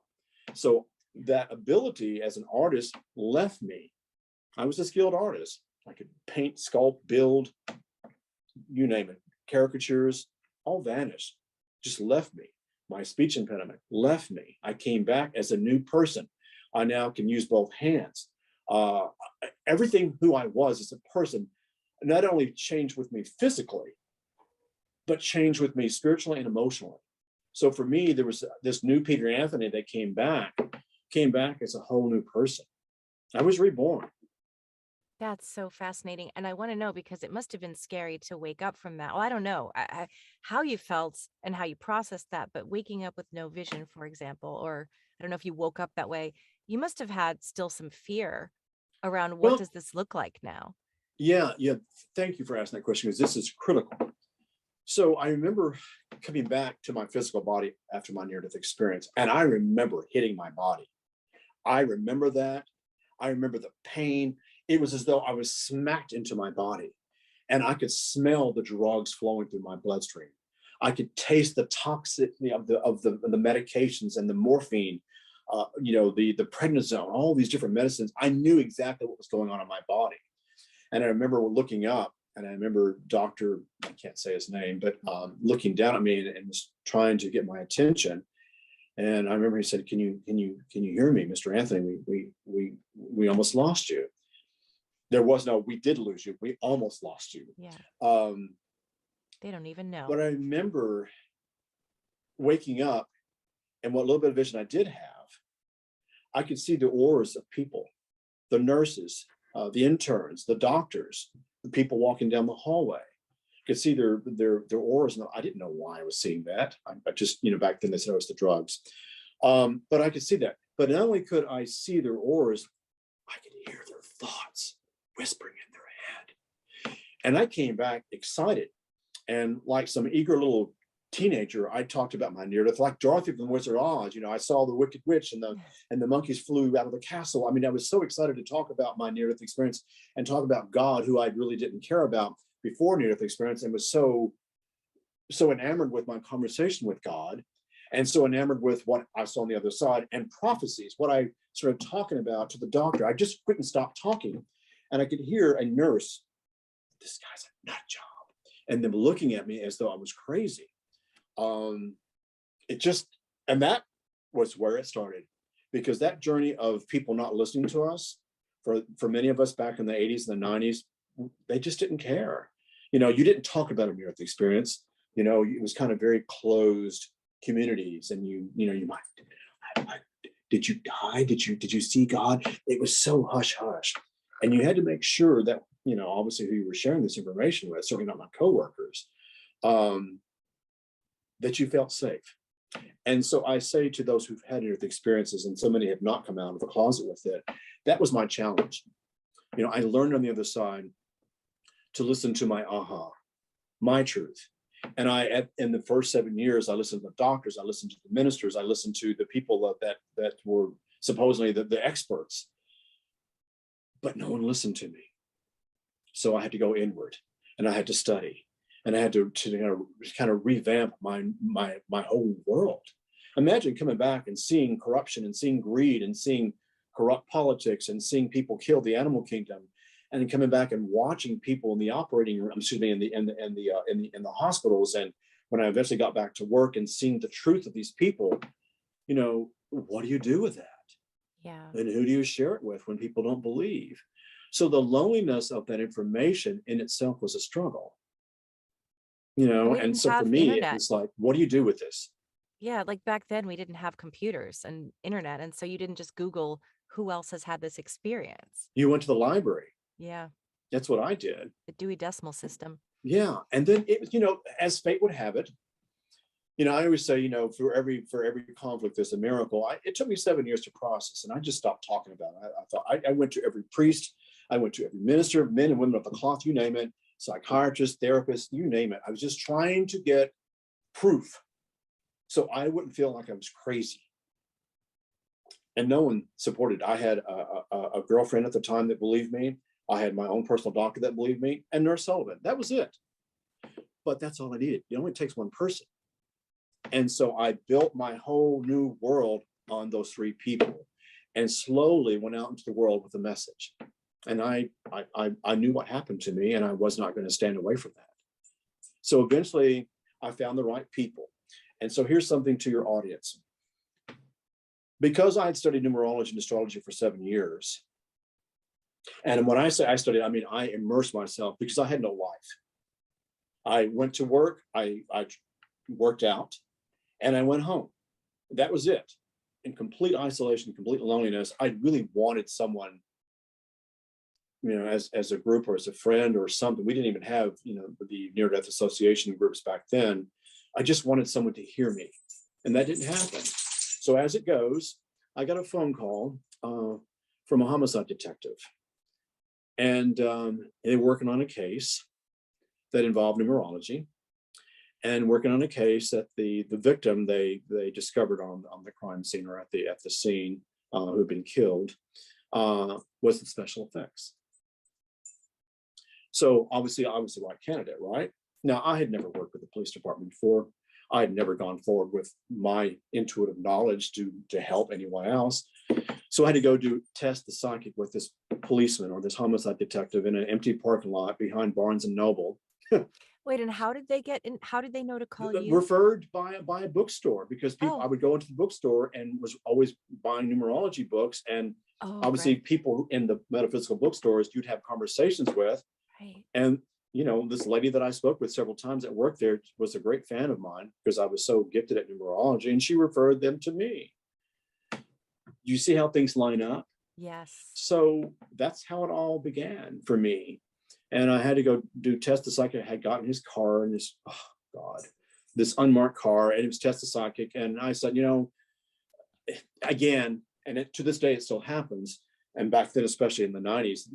So that ability as an artist left me. I was a skilled artist. I could paint, sculpt, build, you name it, caricatures, all vanished, just left me. My speech impediment left me. I came back as a new person. I now can use both hands. Everything who I was as a person not only changed with me physically, but changed with me spiritually and emotionally. So for me, there was this new Peter Anthony that came back as a whole new person. I was reborn. That's so fascinating. And I want to know because it must have been scary to wake up from that. Well, I don't know how you felt and how you processed that, but waking up with no vision, for example, or I don't know if you woke up that way, you must have had still some fear around what Well, does this look like now? yeah. Thank you for asking that question because this is critical. So I remember coming back to my physical body after my near-death experience, and I remember hitting my body. I remember that. I remember the pain. It was as though I was smacked into my body, and I could smell the drugs flowing through my bloodstream. I could taste the toxicity of the medications and the morphine, the prednisone, all these different medicines. I knew exactly what was going on in my body, and I remember looking up, and I remember Doctor, I can't say his name, but looking down at me and was trying to get my attention. And I remember he said, "Can you hear me, Mr. Anthony? We almost lost you." There was no, we did lose you. We almost lost you. Yeah. Um, They don't even know. but I remember waking up, and what little bit of vision I did have, I could see the auras of people, the nurses, the interns, the doctors, the people walking down the hallway. I could see their auras, and I didn't know why I was seeing that. I just, back then they said it was the drugs. But I could see that. But not only could I see their auras, I could hear their thoughts whispering in their head. And I came back excited. And like some eager little teenager, I talked about my near death, like Dorothy from the Wizard of Oz. I saw the Wicked Witch and the monkeys flew out of the castle. I mean, I was so excited to talk about my near death experience and talk about God, who I really didn't care about before near death experience, and was so enamored with my conversation with God, and so enamored with what I saw on the other side and prophecies, what I started talking about to the doctor. I just couldn't stop talking. And I could hear a nurse, "This guy's a nut job," and them looking at me as though I was crazy. And that was where it started, because that journey of people not listening to us, for many of us back in the 80s and the 90s, they just didn't care. You didn't talk about a near-death experience. It was kind of very closed communities, and you might, did you die? Did you see God? It was so hush hush, and you had to make sure that obviously who you were sharing this information with, certainly not my coworkers, that you felt safe. And so I say to those who've had near-death experiences, and so many have not come out of the closet with it, that was my challenge. I learned on the other side to listen to my aha, my truth. And in the first 7 years, I listened to the doctors, I listened to the ministers, I listened to the people that were supposedly the experts. but no one listened to me. So I had to go inward, and I had to study, and I had to kind of revamp my whole world. Imagine coming back and seeing corruption and seeing greed and seeing corrupt politics and seeing people kill the animal kingdom, and then coming back and watching people in the operating room, excuse me, in the hospitals. And when I eventually got back to work and seeing the truth of these people, what do you do with that? Yeah. And who do you share it with when people don't believe? So the loneliness of that information in itself was a struggle, And we and didn't so for have me, it internet. was like, what do you do with this? Yeah, like back then we didn't have computers and internet. And so you didn't just Google who else has had this experience. You went to the library. Yeah. That's what I did. The Dewey Decimal System. Yeah. And then as fate would have it, I always say, for every conflict, there's a miracle. It took me 7 years to process, and I just stopped talking about it. I thought I went to every priest, I went to every minister, men and women of the cloth, you name it, psychiatrist, therapist, you name it. I was just trying to get proof so I wouldn't feel like I was crazy. And no one supported. I had a girlfriend at the time that believed me. I had my own personal doctor that believed me, and Nurse Sullivan. That was it. But that's all I needed. It only takes one person. And so I built my whole new world on those three people, and slowly went out into the world with a message. And I knew what happened to me, and I was not going to stand away from that. So eventually I found the right people. And so here's something to your audience. Because I had studied numerology and astrology for 7 years, and when I say I studied, I mean I immersed myself, because I had no life. I went to work, I worked out, and I went home. That was it. In complete isolation, complete loneliness. I really wanted someone, as a group or as a friend or something. We didn't even have, the near-death association groups back then. I just wanted someone to hear me, and that didn't happen. So as it goes, I got a phone call from a homicide detective, and they were working on a case that involved numerology, and working on a case that the victim they discovered on the crime scene, or at the scene, who had been killed, was the special effects. So obviously I was the right candidate, right? Now, I had never worked with the police department before. I had never gone forward with my intuitive knowledge to help anyone else. So I had to go test the psychic with this policeman, or this homicide detective, in an empty parking lot behind Barnes and Noble. Wait, and how did they get in? How did they know to call you? Referred by a bookstore, because I Oh, would go into the bookstore and was always buying numerology books. And oh, obviously right, people in the metaphysical bookstores you'd have conversations with. right. And this lady that I spoke with several times at work there was a great fan of mine, because I was so gifted at numerology, and she referred them to me. You see how things line up? Yes. So that's how it all began for me. And I had to go test the psychic. I had gotten his car, and this unmarked car, and it was test the psychic. And I said, again, and to this day, it still happens. And back then, especially in the 90s,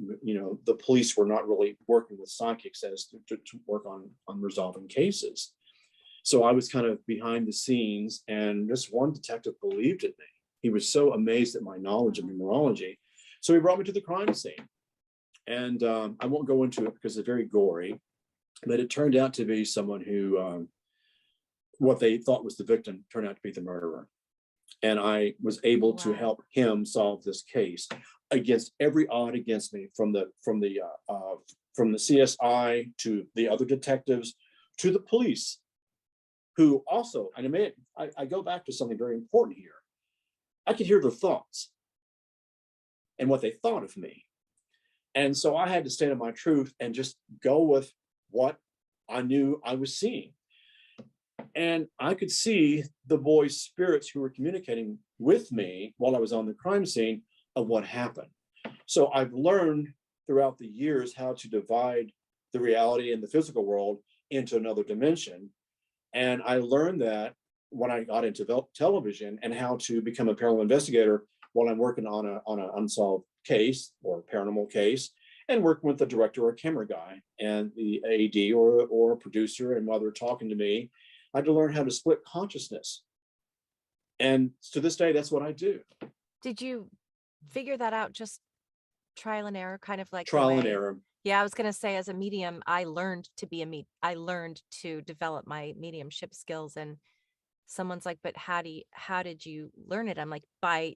the police were not really working with psychics as to work on resolving cases. So I was kind of behind the scenes, and this one detective believed in me. He was so amazed at my knowledge of numerology. So he brought me to the crime scene. And I won't go into it because it's very gory, but it turned out to be someone who, what they thought was the victim, turned out to be the murderer. And I was able to Wow. help him solve this case against every odd against me, from the CSI to the other detectives to the police, who also, and I go back to something very important here. I could hear their thoughts and what they thought of me. And so I had to stand in my truth and just go with what I knew I was seeing. And I could see the boys' spirits who were communicating with me while I was on the crime scene of what happened. So I've learned throughout the years how to divide the reality and the physical world into another dimension. And I learned that when I got into television, and how to become a paranormal investigator while I'm working on an unsolved case or paranormal case, and working with the director or camera guy and the AD or a producer. And while they're talking to me, I had to learn how to split consciousness. And to this day, that's what I do. Did you figure that out just trial and error, kind of like the trial and way. error. Yeah, I was going to say, as a medium, I learned to be I learned to develop my mediumship skills. And someone's like, but how did you learn it? I'm like, by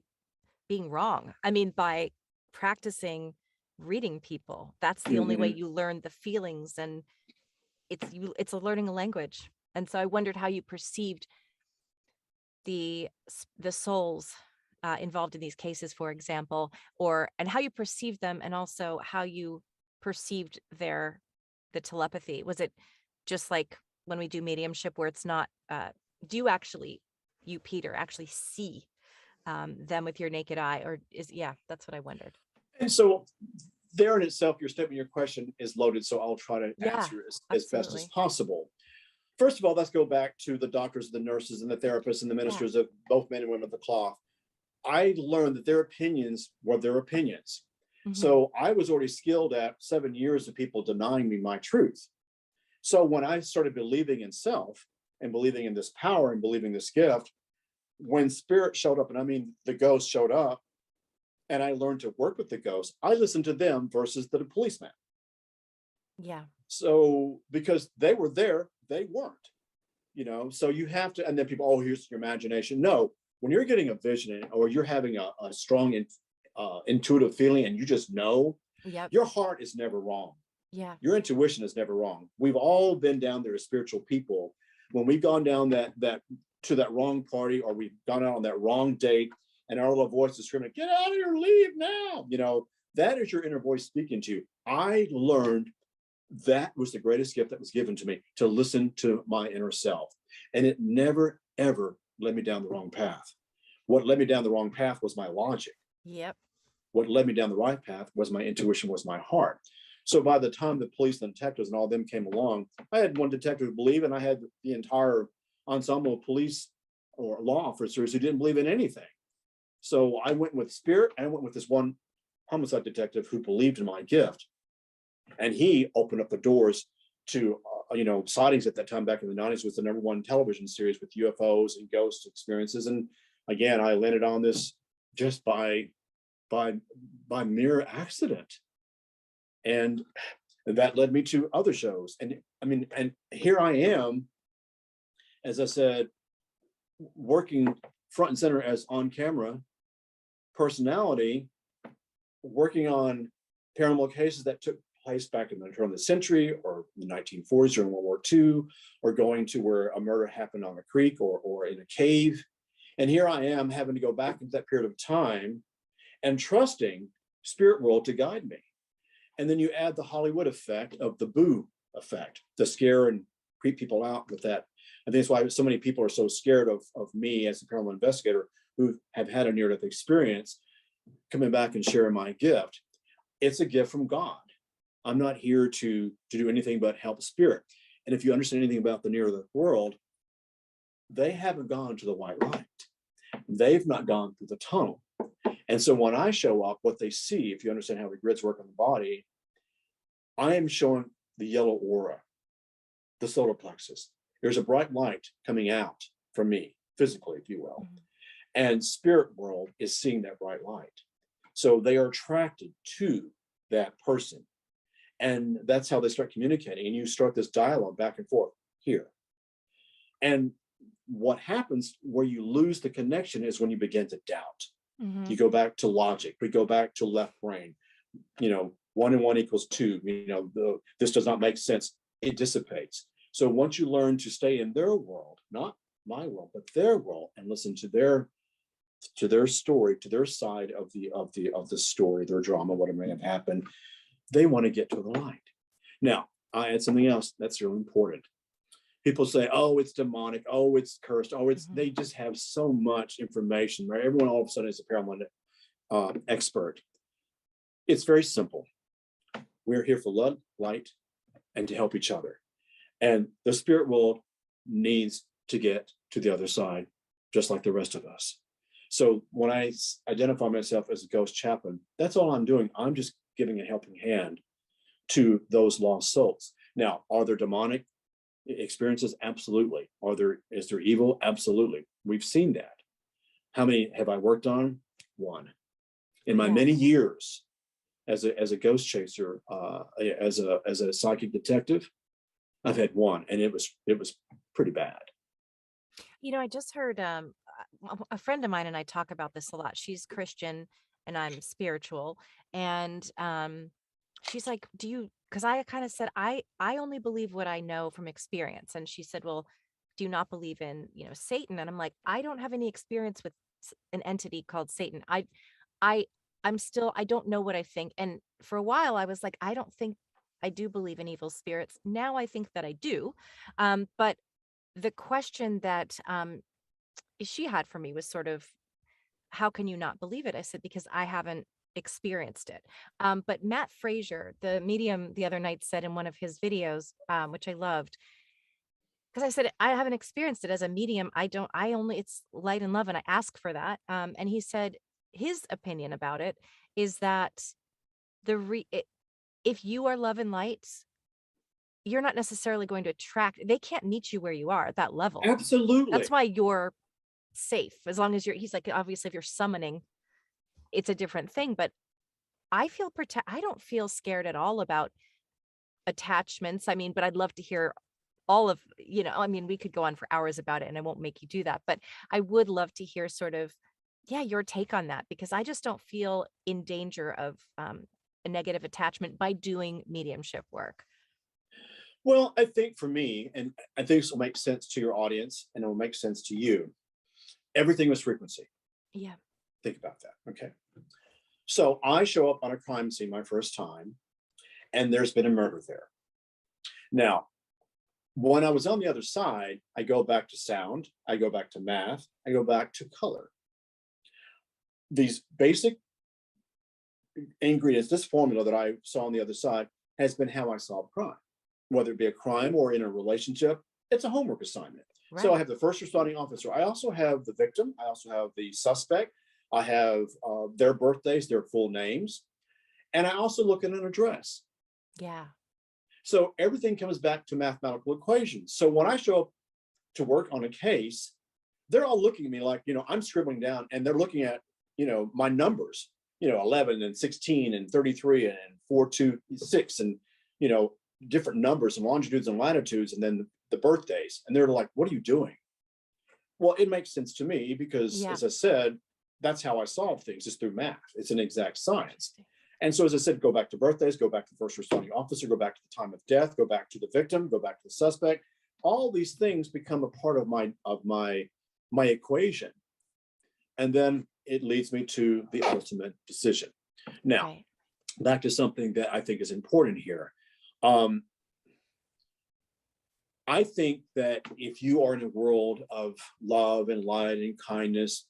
being wrong. I mean, by practicing reading people. That's the only way Hmm. you learn the feelings, and it's a learning a language. And so I wondered how you perceived the souls involved in these cases, for example, and how you perceived them, and also how you perceived the telepathy. Was it just like when we do mediumship, where it's not? Do you actually, you Peter, actually see them with your naked eye, or yeah? That's what I wondered. And so there in itself, your statement, your question is loaded. So I'll try to Yeah, answer as best as absolutely. possible. First of all, let's go back to the doctors, the nurses, and the therapists, and the Yeah. ministers of both men and women of the cloth. I learned that their opinions were their opinions. Hmm. So I was already skilled at 7 years of people denying me my truth. So when I started believing in self and believing in this power and believing this gift, when spirit showed up, and I mean the ghost showed up, and I learned to work with the ghost, I listened to them versus the policeman. Yeah. So because they were there, they weren't. So you have to, and then people, oh, here's your imagination. No, when you're getting a vision or you're having a strong intuitive feeling, and you just know, Yep. your heart is never wrong. Yeah. Your intuition is never wrong. We've all been down there as spiritual people when we've gone down that to that wrong party, or we've gone out on that wrong date, and our little voice is screaming, "Get out of here, leave now!" That is your inner voice speaking to you. I learned that was the greatest gift that was given to me, to listen to my inner self, and it never ever led me down the wrong path. What led me down the wrong path was my logic. Yep. What led me down the right path was my intuition, was my heart. So by the time the police and detectives and all of them came along, I had one detective who believed, and I had the entire ensemble of police or law officers who didn't believe in anything. So I went with spirit, and I went with this one homicide detective who believed in my gift, and he opened up the doors to sightings. At that time, back in the 90s, was the #1 television series with UFOs and ghost experiences. And again, I landed on this just by mere accident, and that led me to other shows. And I mean, and here I am, as I said, working front and center as on camera personality, working on paranormal cases that took place back in the turn of the century, or the 1940s during World War II, or going to where a murder happened on a creek, or in a cave. And here I am having to go back into that period of time and trusting spirit world to guide me. And then you add the Hollywood effect of the boo effect, to scare and creep people out with that. I think that's why so many people are so scared of me as a paranormal investigator, who have had a near-death experience, coming back and sharing my gift. It's a gift from God. I'm not here to do anything but help spirit. And if you understand anything about the near-death world, they haven't gone to the white light. They've not gone through the tunnel. And so when I show up, what they see, if you understand how the grids work on the body, I am showing the yellow aura, the solar plexus. There's a bright light coming out from me, physically, if you will. Mhm. And spirit world is seeing that bright light. So they are attracted to that person. And that's how they start communicating. And you start this dialogue back and forth here. And what happens where you lose the connection is when you begin to doubt. Mhm. You go back to logic. We go back to left brain. 1 and 1 equals 2. This does not make sense. It dissipates. So once you learn to stay in their world, not my world, but their world, and listen to their story, to their side of the story, their drama, what may have happened, they want to get to the light. Now, I add something else that's really important. People say, "Oh, it's demonic. Oh, it's cursed. Oh, it's." Mhm. They just have so much information, right? Everyone all of a sudden is a paranormal expert. It's very simple. We're here for love, light, and to help each other. And the spirit world needs to get to the other side, just like the rest of us. So when I identify myself as a ghost chaplain, that's all I'm doing. I'm just giving a helping hand to those lost souls. Now, are there demonic experiences? Absolutely. Is there evil? Absolutely. We've seen that. How many have I worked on? One. In my Yeah. many years, as a ghost chaser, as a psychic detective. I've had one, and it was pretty bad. I just heard a friend of mine and I talk about this a lot. She's Christian and I'm spiritual. And she's like, "Do you?" Because I kind of said, I only believe what I know from experience. And she said, "Well, do you not believe in, Satan?" And I'm like, "I don't have any experience with an entity called Satan. I I'm still I don't know what I think." And for a while I was like, I don't think I do believe in evil spirits. Now I think that I do. But the question that she had for me was sort of, how can you not believe it? I said, because I haven't experienced it. But Matt Frazier, the medium, the other night said in one of his videos, which I loved, because I said, I haven't experienced it as a medium. I only, it's light and love. And I ask for that. And he said his opinion about it is that if you are love and light, you're not necessarily going to attract, they can't meet you where you are at that level. That's Absolutely. why you're safe as long as he's like, obviously if you're summoning, it's a different thing, but I don't feel scared at all about attachments. I mean, but I'd love to hear all of, I mean, we could go on for hours about it and I won't make you do that, but I would love to hear sort of, yeah, your take on that, because I just don't feel in danger of a negative attachment by doing mediumship work. Well, I think for me, and I think this will make sense to your audience and it will make sense to you, everything was frequency. Yeah. Think about that. Okay. So I show up on a crime scene my first time, and there's been a murder there. Now, when I was on the other side, I go back to sound, I go back to math, I go back to color. These basic ingredients, this formula that I saw on the other side has been how I solve crime, whether it be a crime or in a relationship. It's a homework assignment. So I Right. have the first responding officer. I also have the victim. I also have the suspect. I have their birthdays, their full names. And I also look at an address. Yeah. So everything comes back to mathematical equations. So when I show up to work on a case, they're all looking at me like, I'm scribbling down and they're looking at, my numbers, 11 and 16 and 33 and 426 and, different numbers and longitudes and latitudes and then the birthdays. And they're like, what are you doing? Well, it makes sense to me because, Yeah. as I said, that's how I solve things, is through math. It's an exact science. Interesting. And so, as I said, go back to birthdays, go back to the first responding officer, go back to the time of death, go back to the victim, go back to the suspect. All these things become a part of my equation, and then it leads me to the ultimate decision. Now, Right. back to something that I think is important here. Um, I think that if you are in a world of love and light and kindness,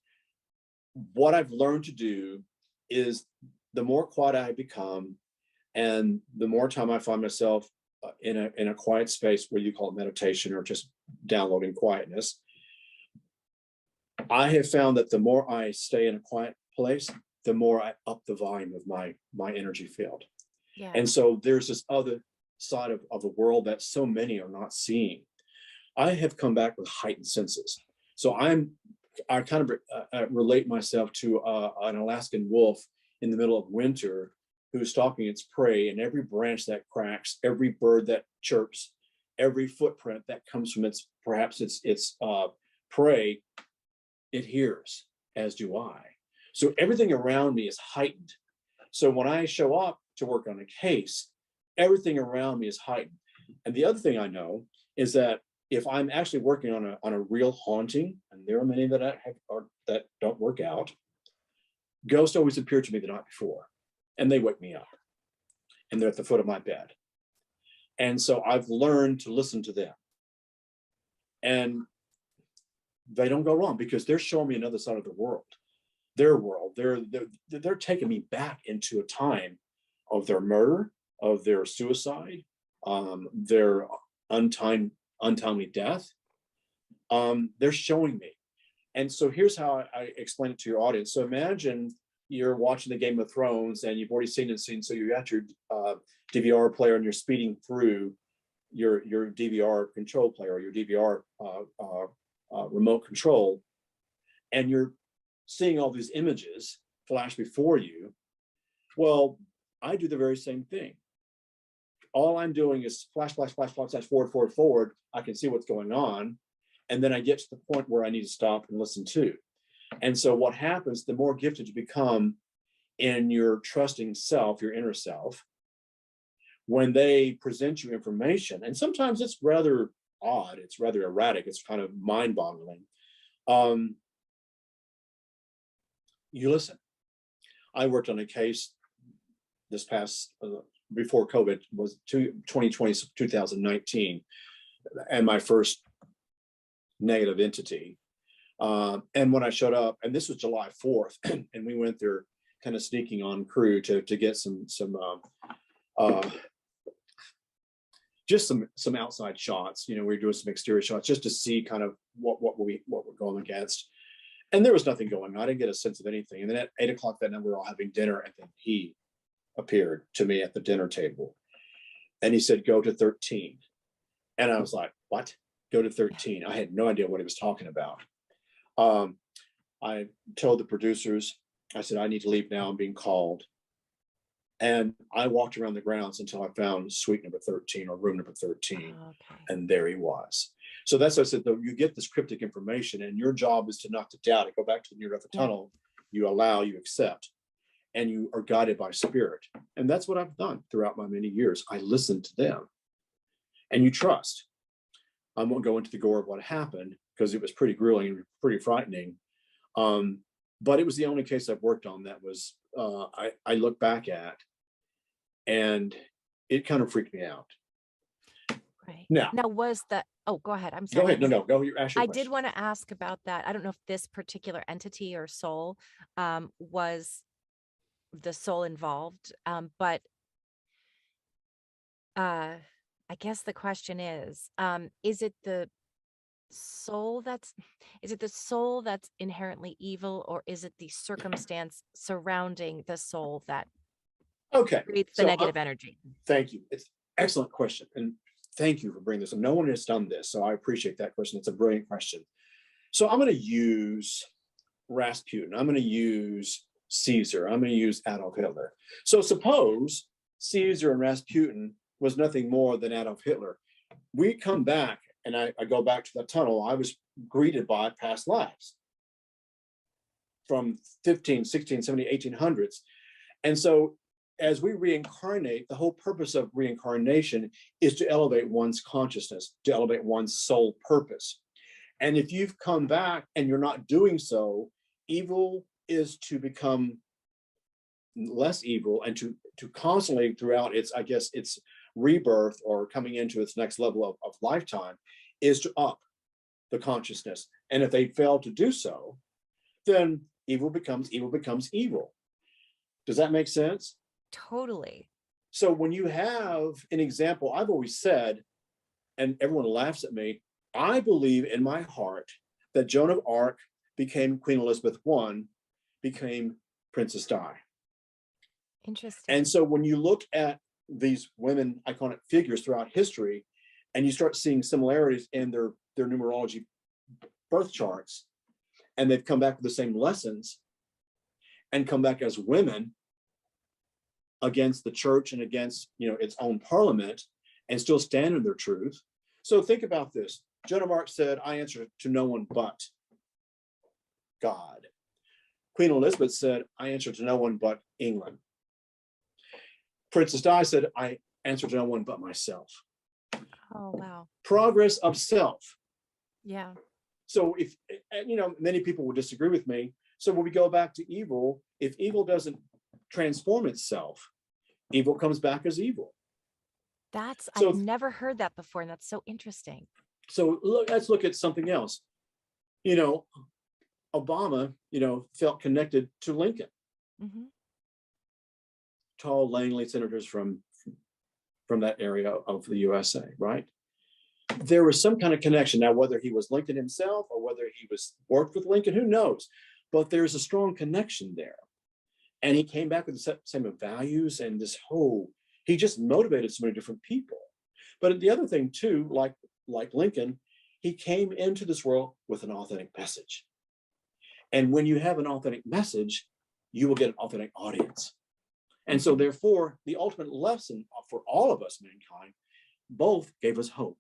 what I've learned to do is the more quiet I become, and the more time I find myself in a quiet space, where you call it meditation or just downloading quietness, I have found that the more I stay in a quiet place, the more I up the volume of my energy field. Yeah. And so there's this other side of the world that so many are not seeing. I have come back with heightened senses. So I kind of relate myself to an Alaskan wolf in the middle of winter who's stalking its prey, and every branch that cracks, every bird that chirps, every footprint that comes from its prey, it hears, as do I. So everything around me is heightened. So when I show up to work on a case, everything around me is heightened. And the other thing I know is that if I'm actually working on a real haunting, and there are many that don't work out, ghosts always appear to me the night before, and they wake me up, and they're at the foot of my bed. And so I've learned to listen to them, and they don't go wrong because they're showing me another side of the world, their world. They're taking me back into a time of their murder, of their suicide, their untimely death. They're showing me. And so here's how I explain it to your audience. So imagine you're watching the Game of Thrones and you've already seen the scene. So you got your DVR player and you're speeding through your DVR control player or your DVR remote control, and you're seeing all these images flash before you. Well, I do the very same thing. All I'm doing is flash, flash, flash, flash, flash, forward, forward, forward. I can see what's going on. And then I get to the point where I need to stop and listen to. And so what happens, the more gifted you become in your trusting self, your inner self, when they present you information, and sometimes it's rather odd, it's rather erratic, it's kind of mind-boggling, you listen. I worked on a case this past, before COVID, was 2020, 2019, and my first negative entity. And when I showed up, and this was July 4th, and we went there kind of sneaking on crew to get some just some outside shots. You know, we were doing some exterior shots just to see kind of what we're going against. And there was nothing going on. I didn't get a sense of anything. And then at 8 o'clock that night, we were all having dinner, and then he appeared to me at the dinner table. And he said, "Go to 13." And I was like, "What? Go to 13?" I had no idea what he was talking about. I told the producers, I said, "I need to leave now. I'm being called." And I walked around the grounds until I found suite number 13 or room number 13. Oh, okay. And there he was. So that's what I said, though, you get this cryptic information, and your job is to not to doubt it. Go back to the near-death tunnel. You allow, you accept, and you are guided by spirit. And that's what I've done throughout my many years. I listen to them, and you trust. I won't go into the gore of what happened because it was pretty grueling and pretty frightening. But it was the only case I've worked on that was, I look back at, and it kind of freaked me out. Right. Now was that, oh, go ahead. I'm go sorry. ahead. No, go. You ask your I question. did want to ask about that. I don't know if this particular entity or soul was the soul involved, but I guess the question is it the soul that's is it the soul that's inherently evil, or is it the circumstance surrounding the soul that Okay. creates the So negative energy? thank you. It's an excellent question. And thank you for bringing this up. No one has done this. So I appreciate that question. It's a brilliant question. So I'm going to use Rasputin. I'm going to use Caesar. I'm going to use Adolf Hitler. So suppose Caesar and Rasputin was nothing more than Adolf Hitler. We come back, and I go back to the tunnel. I was greeted by past lives from 15, 16, 17, 1800s. And so as we reincarnate, the whole purpose of reincarnation is to elevate one's consciousness, to elevate one's soul purpose. And if you've come back and you're not doing so, evil is to become less evil, and to constantly throughout its, I guess, its rebirth or coming into its next level of lifetime, is to up the consciousness. And if they fail to do so, then evil becomes evil. Does that make sense? Totally. So when you have an example, I've always said, and everyone laughs at me, I believe in my heart that Joan of Arc became Queen Elizabeth I, became Princess Di. Interesting. And so when you look at these women, iconic figures throughout history, and you start seeing similarities in their numerology birth charts, and they've come back with the same lessons and come back as women against the church and against, its own parliament, and still stand in their truth. So think about this. Joan of Arc said, "I answer to no one but God." Queen Elizabeth said, "I answer to no one but England." Princess Di said, "I answer to no one but myself." Oh, wow. Progress of self. Yeah. So if, many people will disagree with me. So when we go back to evil, if evil doesn't transform itself, evil comes back as evil. I've never heard that before, and that's so interesting. So let's look at something else. Obama, felt connected to Lincoln. Mm-hmm. Tall, lanely senators from that area of the USA, right? There was some kind of connection. Now, whether he was Lincoln himself or whether he was worked with Lincoln, who knows? But there's a strong connection there. And he came back with the same values, and he just motivated so many different people. But the other thing too, like Lincoln, he came into this world with an authentic message. And when you have an authentic message, you will get an authentic audience. And so therefore, the ultimate lesson for all of us, mankind, both gave us hope.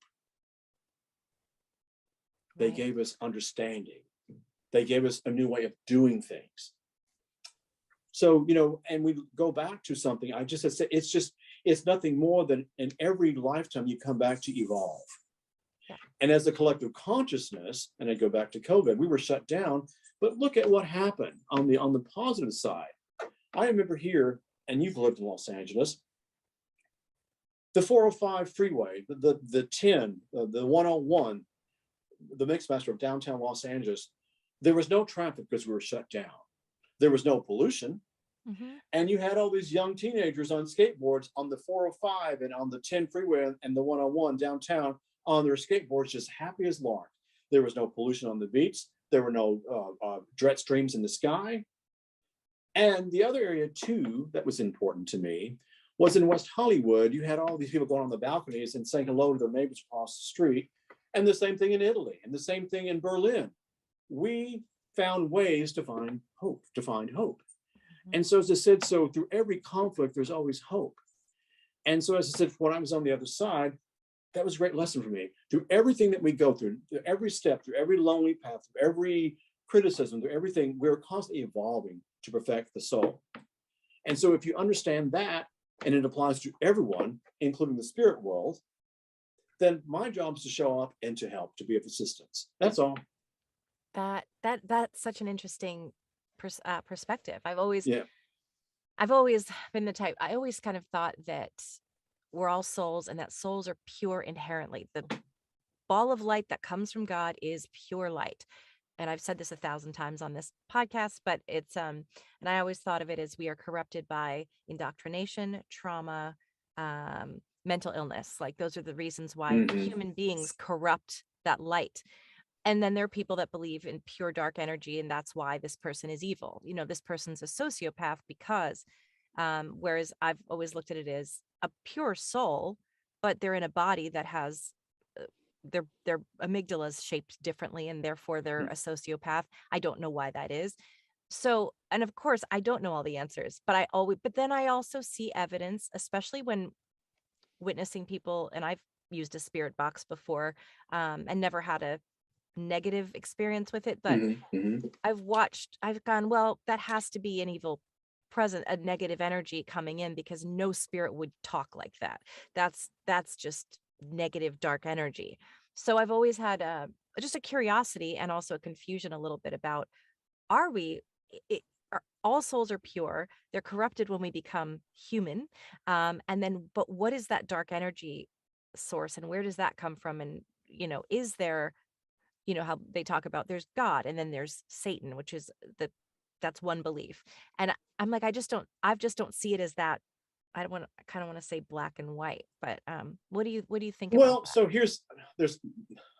They Right. gave us understanding. They gave us a new way of doing things. So, and we go back to something, I just said, it's nothing more than in every lifetime you come back to evolve. Yeah. And as a collective consciousness, and I go back to COVID, we were shut down, but look at what happened on the positive side. I remember here, and you've lived in Los Angeles, the 405 freeway, the 10, the 101, the Mixmaster of downtown Los Angeles, there was no traffic because we were shut down. There was no pollution. And you had all these young teenagers on skateboards on the 405 and on the 10 freeway and the 101 downtown on their skateboards, just happy as lark. There was no pollution on the beach. There were no jet streams in the sky. And the other area too that was important to me was in West Hollywood. You had all these people going on the balconies and saying hello to their neighbors across the street. And the same thing in Italy, and the same thing in Berlin. We found ways to find hope, And so, as I said, so through every conflict, there's always hope. And so, as I said, when I was on the other side, that was a great lesson for me. Through everything that we go through every step, through every lonely path, through every criticism, through everything, we're constantly evolving to perfect the soul. And so, if you understand that, and it applies to everyone, including the spirit world, then my job is to show up and to help, to be of assistance. That's all. That's such an interesting perspective. Yeah. I've always been the type, I always kind of thought that we're all souls and that souls are pure inherently. The ball of light that comes from God is pure light. And I've said this 1,000 times on this podcast, but it's and I always thought of it as we are corrupted by indoctrination, trauma, mental illness. Like those are the reasons why human beings corrupt that light. And then there are people that believe in pure dark energy, and that's why this person is evil. This person's a sociopath because, whereas I've always looked at it as a pure soul, but they're in a body that has their amygdala is shaped differently, and therefore they're a sociopath. I don't know why that is. So, and of course, I don't know all the answers, but then I also see evidence, especially when witnessing people, and I've used a spirit box before, and never had a negative experience with it, but I've gone, well, that has to be an evil present, a negative energy coming in, because no spirit would talk like that. That's just negative dark energy. So I've always had just a curiosity and also a confusion a little bit about, all souls are pure, they're corrupted when we become human, and then but what is that dark energy source, and where does that come from? And is there, how they talk about there's God and then there's Satan, which is that's one belief. And I'm like, I just don't see it as that. I kind of want to say black and white, but what do you think about Well, that? so there's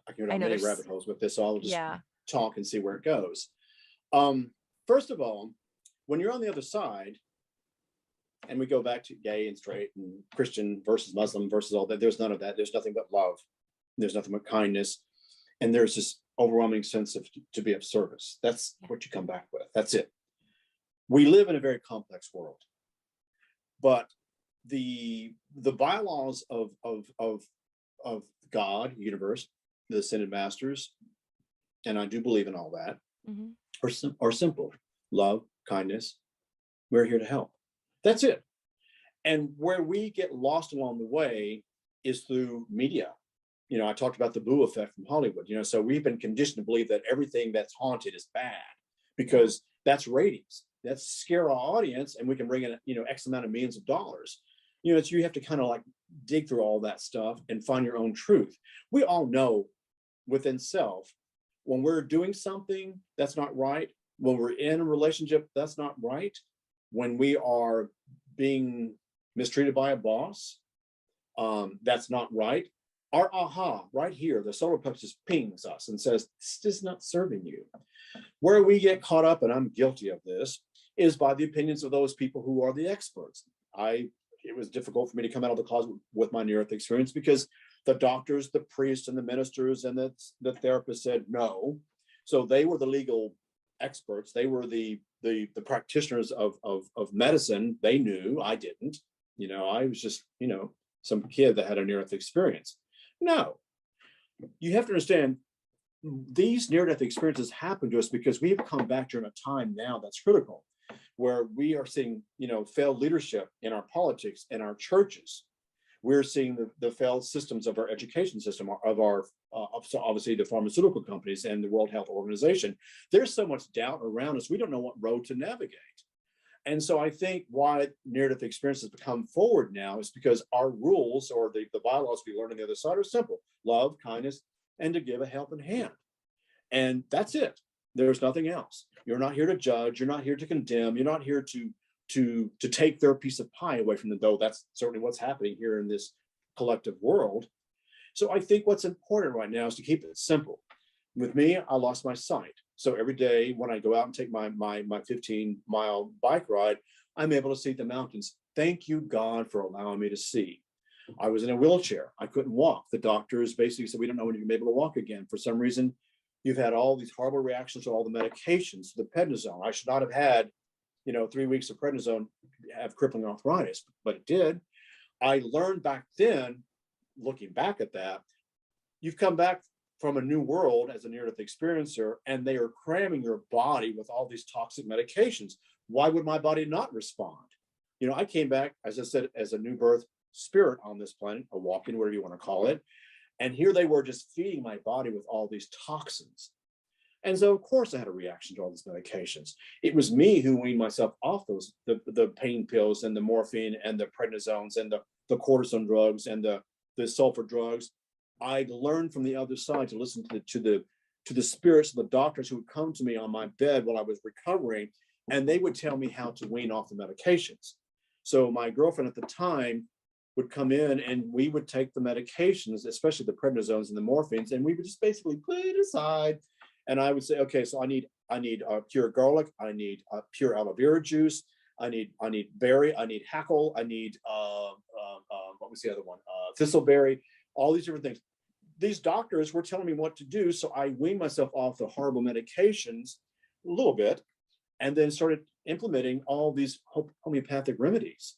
I can go I down know many there's, rabbit holes with this, so I'll just yeah, talk and see where it goes. First of all, when you're on the other side, and we go back to gay and straight and Christian versus Muslim versus all that, there's none of that. There's nothing but love. There's nothing but kindness. And there's this overwhelming sense of to be of service. That's what you come back with. That's it. We live in a very complex world, but the bylaws of God, universe, the ascended masters, and I do believe in all that, are simple: love, kindness. We're here to help. That's it. And where we get lost along the way is through media. I talked about the boo effect from Hollywood, so we've been conditioned to believe that everything that's haunted is bad because that's ratings. That's scare our audience, and we can bring in, X amount of millions of dollars. So you have to kind of like dig through all that stuff and find your own truth. We all know within self when we're doing something that's not right, when we're in a relationship that's not right, when we are being mistreated by a boss, that's not right. Our aha right here, the solar plexus pings us and says, this is not serving you. Where we get caught up, and I'm guilty of this, is by the opinions of those people who are the experts. It was difficult for me to come out of the closet with my near-earth experience because the doctors, the priests, and the ministers, and the therapists said no. So they were the legal experts. They were the practitioners of medicine. They knew, I didn't. I was just, some kid that had a near-death experience. No, you have to understand, these near-death experiences happen to us because we have come back during a time now that's critical, where we are seeing, failed leadership in our politics and our churches. We're seeing the failed systems of our education system, of our obviously the pharmaceutical companies and the World Health Organization. There's so much doubt around us. We don't know what road to navigate. And so I think why near-death experiences become forward now is because our rules, or the bylaws we learn on the other side, are simple: love, kindness, and to give a helping hand. And that's it. There's nothing else. You're not here to judge. You're not here to condemn. You're not here to take their piece of pie away from them, though that's certainly what's happening here in this collective world. So I think what's important right now is to keep it simple. With me, I lost my sight. So every day when I go out and take my 15-mile bike ride, I'm able to see the mountains. Thank you, God, for allowing me to see. I was in a wheelchair. I couldn't walk. The doctors basically said, we don't know when you're gonna be able to walk again. For some reason, you've had all these horrible reactions to all the medications, the prednisone. I should not have had 3 weeks of prednisone, have crippling arthritis, but it did. I learned back then, looking back at that, you've come back from a new world as a near-death experiencer, and they are cramming your body with all these toxic medications. Why would my body not respond? I came back, as I said, as a new birth spirit on this planet, a walk-in, whatever you want to call it. And here they were just feeding my body with all these toxins. And so, of course, I had a reaction to all these medications. It was me who weaned myself off the pain pills and the morphine and the prednisones and the cortisone drugs and the sulfur drugs. I learned from the other side to listen to the spirits of the doctors who would come to me on my bed while I was recovering, and they would tell me how to wean off the medications. So my girlfriend at the time would come in, and we would take the medications, especially the prednisones and the morphines, and we would just basically put it aside. And I would say, okay, so I need pure garlic, I need pure aloe vera juice, I need berry, I need hackle, I need what was the other one? Thistleberry, all these different things. These doctors were telling me what to do, so I weaned myself off the horrible medications a little bit, and then started implementing all these homeopathic remedies.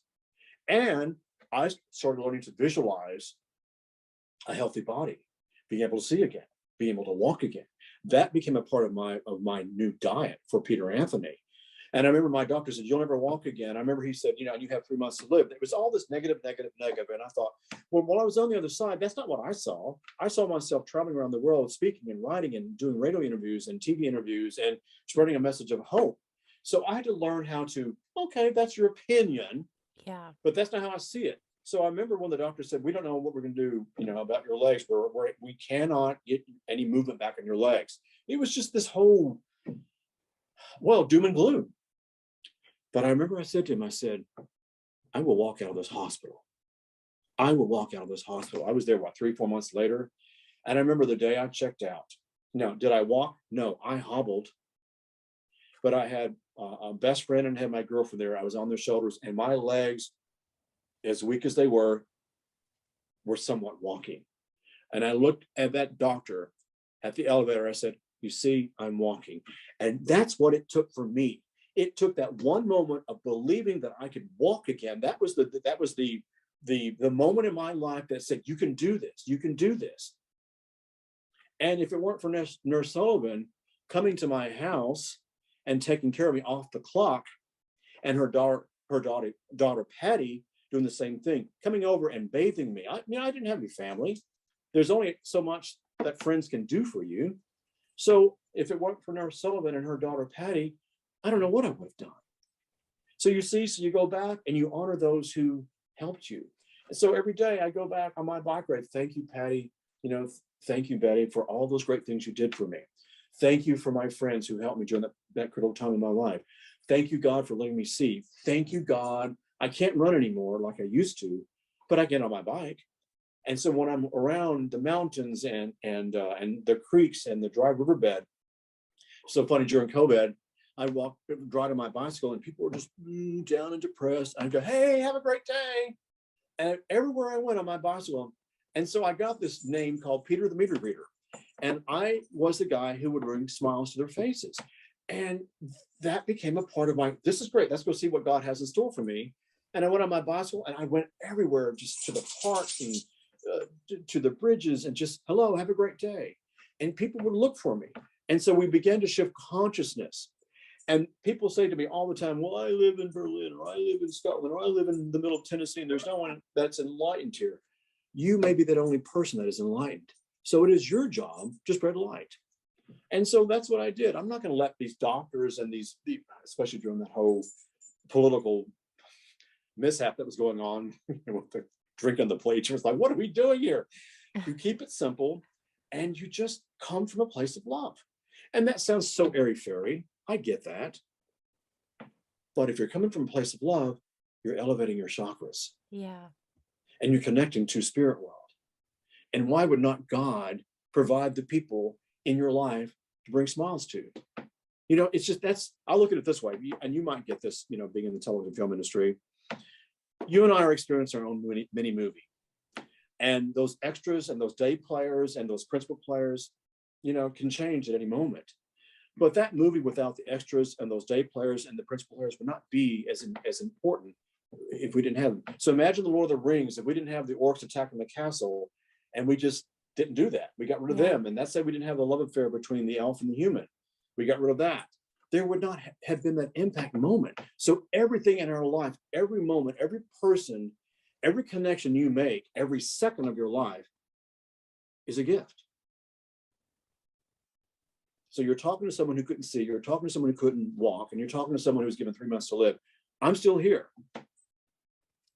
And I started learning to visualize a healthy body, being able to see again, being able to walk again. That became a part of my new diet for Peter Anthony. And I remember my doctor said, you'll never walk again. I remember he said, you have 3 months to live. It was all this negative. And I thought, well, while I was on the other side, that's not what I saw. I saw myself traveling around the world, speaking and writing and doing radio interviews and TV interviews and spreading a message of hope. So I had to learn how to, okay, that's your opinion, Yeah. but that's not how I see it. So I remember when the doctor said, we don't know what we're going to do, about your legs. We cannot get any movement back in your legs. It was just this whole, doom and gloom. But I remember I said to him, I said, I will walk out of this hospital. I will walk out of this hospital. I was there, 3-4 months later. And I remember the day I checked out. Now, did I walk? No, I hobbled. But I had a best friend and had my girlfriend there. I was on their shoulders, and my legs, as weak as they were somewhat walking. And I looked at that doctor at the elevator. I said, you see, I'm walking. And that's what it took for me. It took that one moment of believing that I could walk again. That was the moment in my life that said, you can do this. You can do this. And if it weren't for Nurse Sullivan coming to my house and taking care of me off the clock, and her daughter Patty doing the same thing, coming over and bathing me. I didn't have any family. There's only so much that friends can do for you. So if it weren't for Nurse Sullivan and her daughter Patty, I don't know what I would have done. So you see, so you go back and you honor those who helped you. And so every day I go back on my bike ride. Thank you, Patty. Thank you, Betty, for all those great things you did for me. Thank you for my friends who helped me during that critical time in my life. Thank you, God, for letting me see. Thank you, God. I can't run anymore like I used to, but I get on my bike. And so when I'm around the mountains and the creeks and the dry riverbed, so funny, during COVID, I walk, drive on my bicycle, and people were just down and depressed. I go, hey, have a great day. And everywhere I went on my bicycle. And so I got this name called Peter the Meter Reader. And I was the guy who would bring smiles to their faces. And that became a part of my, this is great. Let's go see what God has in store for me. And I went on my bicycle and I went everywhere, just to the park and to the bridges, and just, hello, have a great day. And people would look for me. And so we began to shift consciousness. And people say to me all the time, well, I live in Berlin, or I live in Scotland, or I live in the middle of Tennessee, and there's no one that's enlightened here. You may be that only person that is enlightened. So it is your job to spread light. And so that's what I did. I'm not going to let these doctors and these, especially during that whole political mishap that was going on with the drinking the plate. It was like, what are we doing here? You keep it simple, and you just come from a place of love. And that sounds so airy-fairy. I get that. But if you're coming from a place of love, you're elevating your chakras. Yeah. And you're connecting to spirit world. And why would not God provide the people in your life to bring smiles to? You know, it's just, that's, I look at it this way, and you might get this, you know, being in the television film industry. You and I are experiencing our own mini movie. And those extras and those day players and those principal players, you know, can change at any moment. But that movie without the extras and those day players and the principal players would not be as important if we didn't have them. So imagine the Lord of the Rings, if we didn't have the orcs attacking the castle, and we just didn't do that. We got rid of them. And that's why we didn't have the love affair between the elf and the human. We got rid of that. There would not have been that impact moment. So everything in our life, every moment, every person, every connection you make, every second of your life is a gift. So you're talking to someone who couldn't see, you're talking to someone who couldn't walk, and you're talking to someone who was given 3 months to live. I'm still here.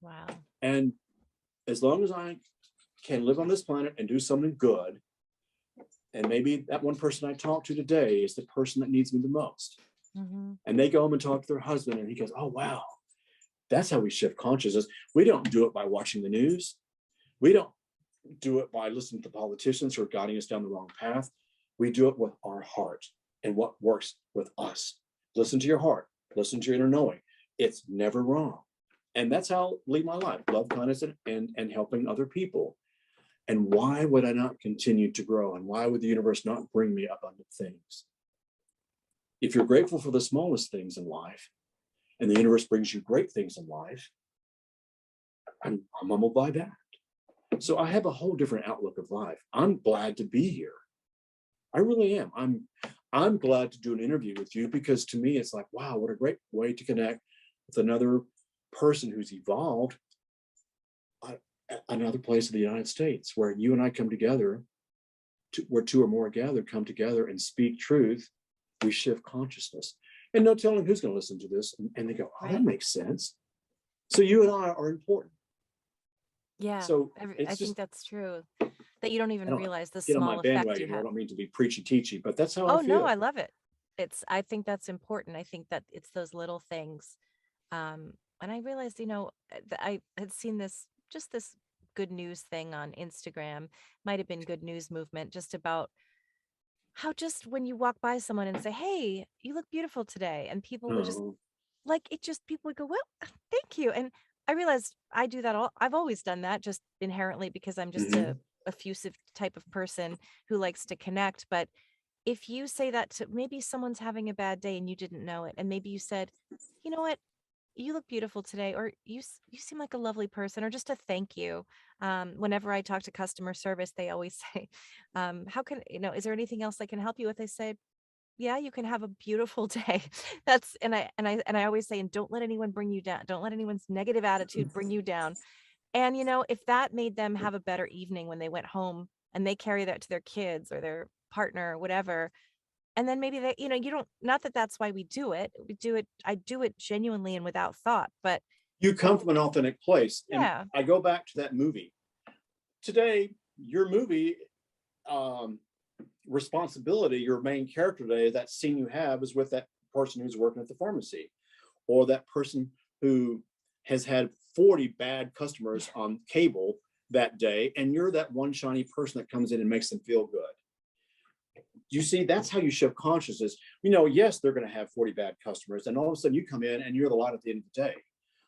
Wow. And as long as I can live on this planet and do something good, and maybe that one person I talk to today is the person that needs me the most. Mm-hmm. And they go home and talk to their husband, and he goes, oh, wow, that's how we shift consciousness. We don't do it by watching the news. We don't do it by listening to politicians who are guiding us down the wrong path. We do it with our heart and what works with us. Listen to your heart. Listen to your inner knowing. It's never wrong. And that's how I lead my life, love, kindness, and helping other people. And why would I not continue to grow? And why would the universe not bring me abundant things? If you're grateful for the smallest things in life, and the universe brings you great things in life, I'm humbled by that. So I have a whole different outlook of life. I'm glad to be here. I really am. I'm glad to do an interview with you, because to me, it's like, wow, what a great way to connect with another person who's evolved another place in the United States, where you and I come together, where two or more gathered come together and speak truth. We shift consciousness, and no telling who's going to listen to this, and they go, oh, that makes sense. So you and I are important. Yeah. So I think that's true. That you don't even realize the get on my small effect bandwagon you here. I have. don't mean to be preachy teachy, but that's how I Oh feel. no, I love it. I think that's important. I think that it's those little things. And I realized, you know, I had seen this good news thing on Instagram, might have been Good News Movement, just about how just when you walk by someone and say, hey, you look beautiful today, and people would just people would go, well, thank you. And I realized I do that I've always done that, just inherently, because I'm just a effusive type of person who likes to connect. But if you say that to, maybe someone's having a bad day and you didn't know it, and maybe you said, you know what, you look beautiful today, or you seem like a lovely person, or just a thank you. Whenever I talk to customer service, they always say, how can, is there anything else I can help you with? I say, yeah, you can have a beautiful day. And I always say, and don't let anyone bring you down. Don't let anyone's negative attitude bring you down. And, if that made them have a better evening when they went home, and they carry that to their kids or their partner or whatever, and then maybe they, you don't, not that that's why we do it. I do it genuinely and without thought, but you come from an authentic place. yeah. And I go back to that movie. Today, your movie, responsibility, your main character today, that scene you have is with that person who's working at the pharmacy, or that person who has had 40 bad customers on cable that day, and you're that one shiny person that comes in and makes them feel good. You see, that's how you shift consciousness. Yes, they're going to have 40 bad customers, and all of a sudden you come in and you're the light at the end of the day.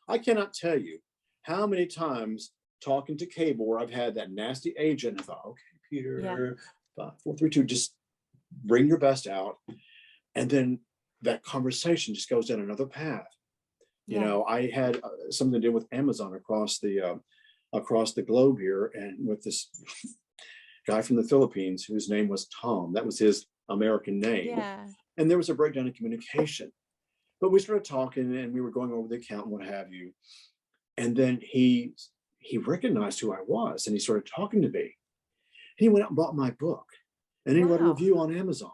I cannot tell you how many times talking to cable where I've had that nasty agent, I thought, okay, Peter, 5, 4, 3, 2, just bring your best out. And then that conversation just goes down another path. Yeah. I had something to do with Amazon across the globe here, and with this guy from the Philippines whose name was Tom. That was his American name. Yeah. And there was a breakdown in communication. But we started talking and we were going over the account and what have you. And then he recognized who I was and he started talking to me. He went out and bought my book and he wrote a Wow. review on Amazon.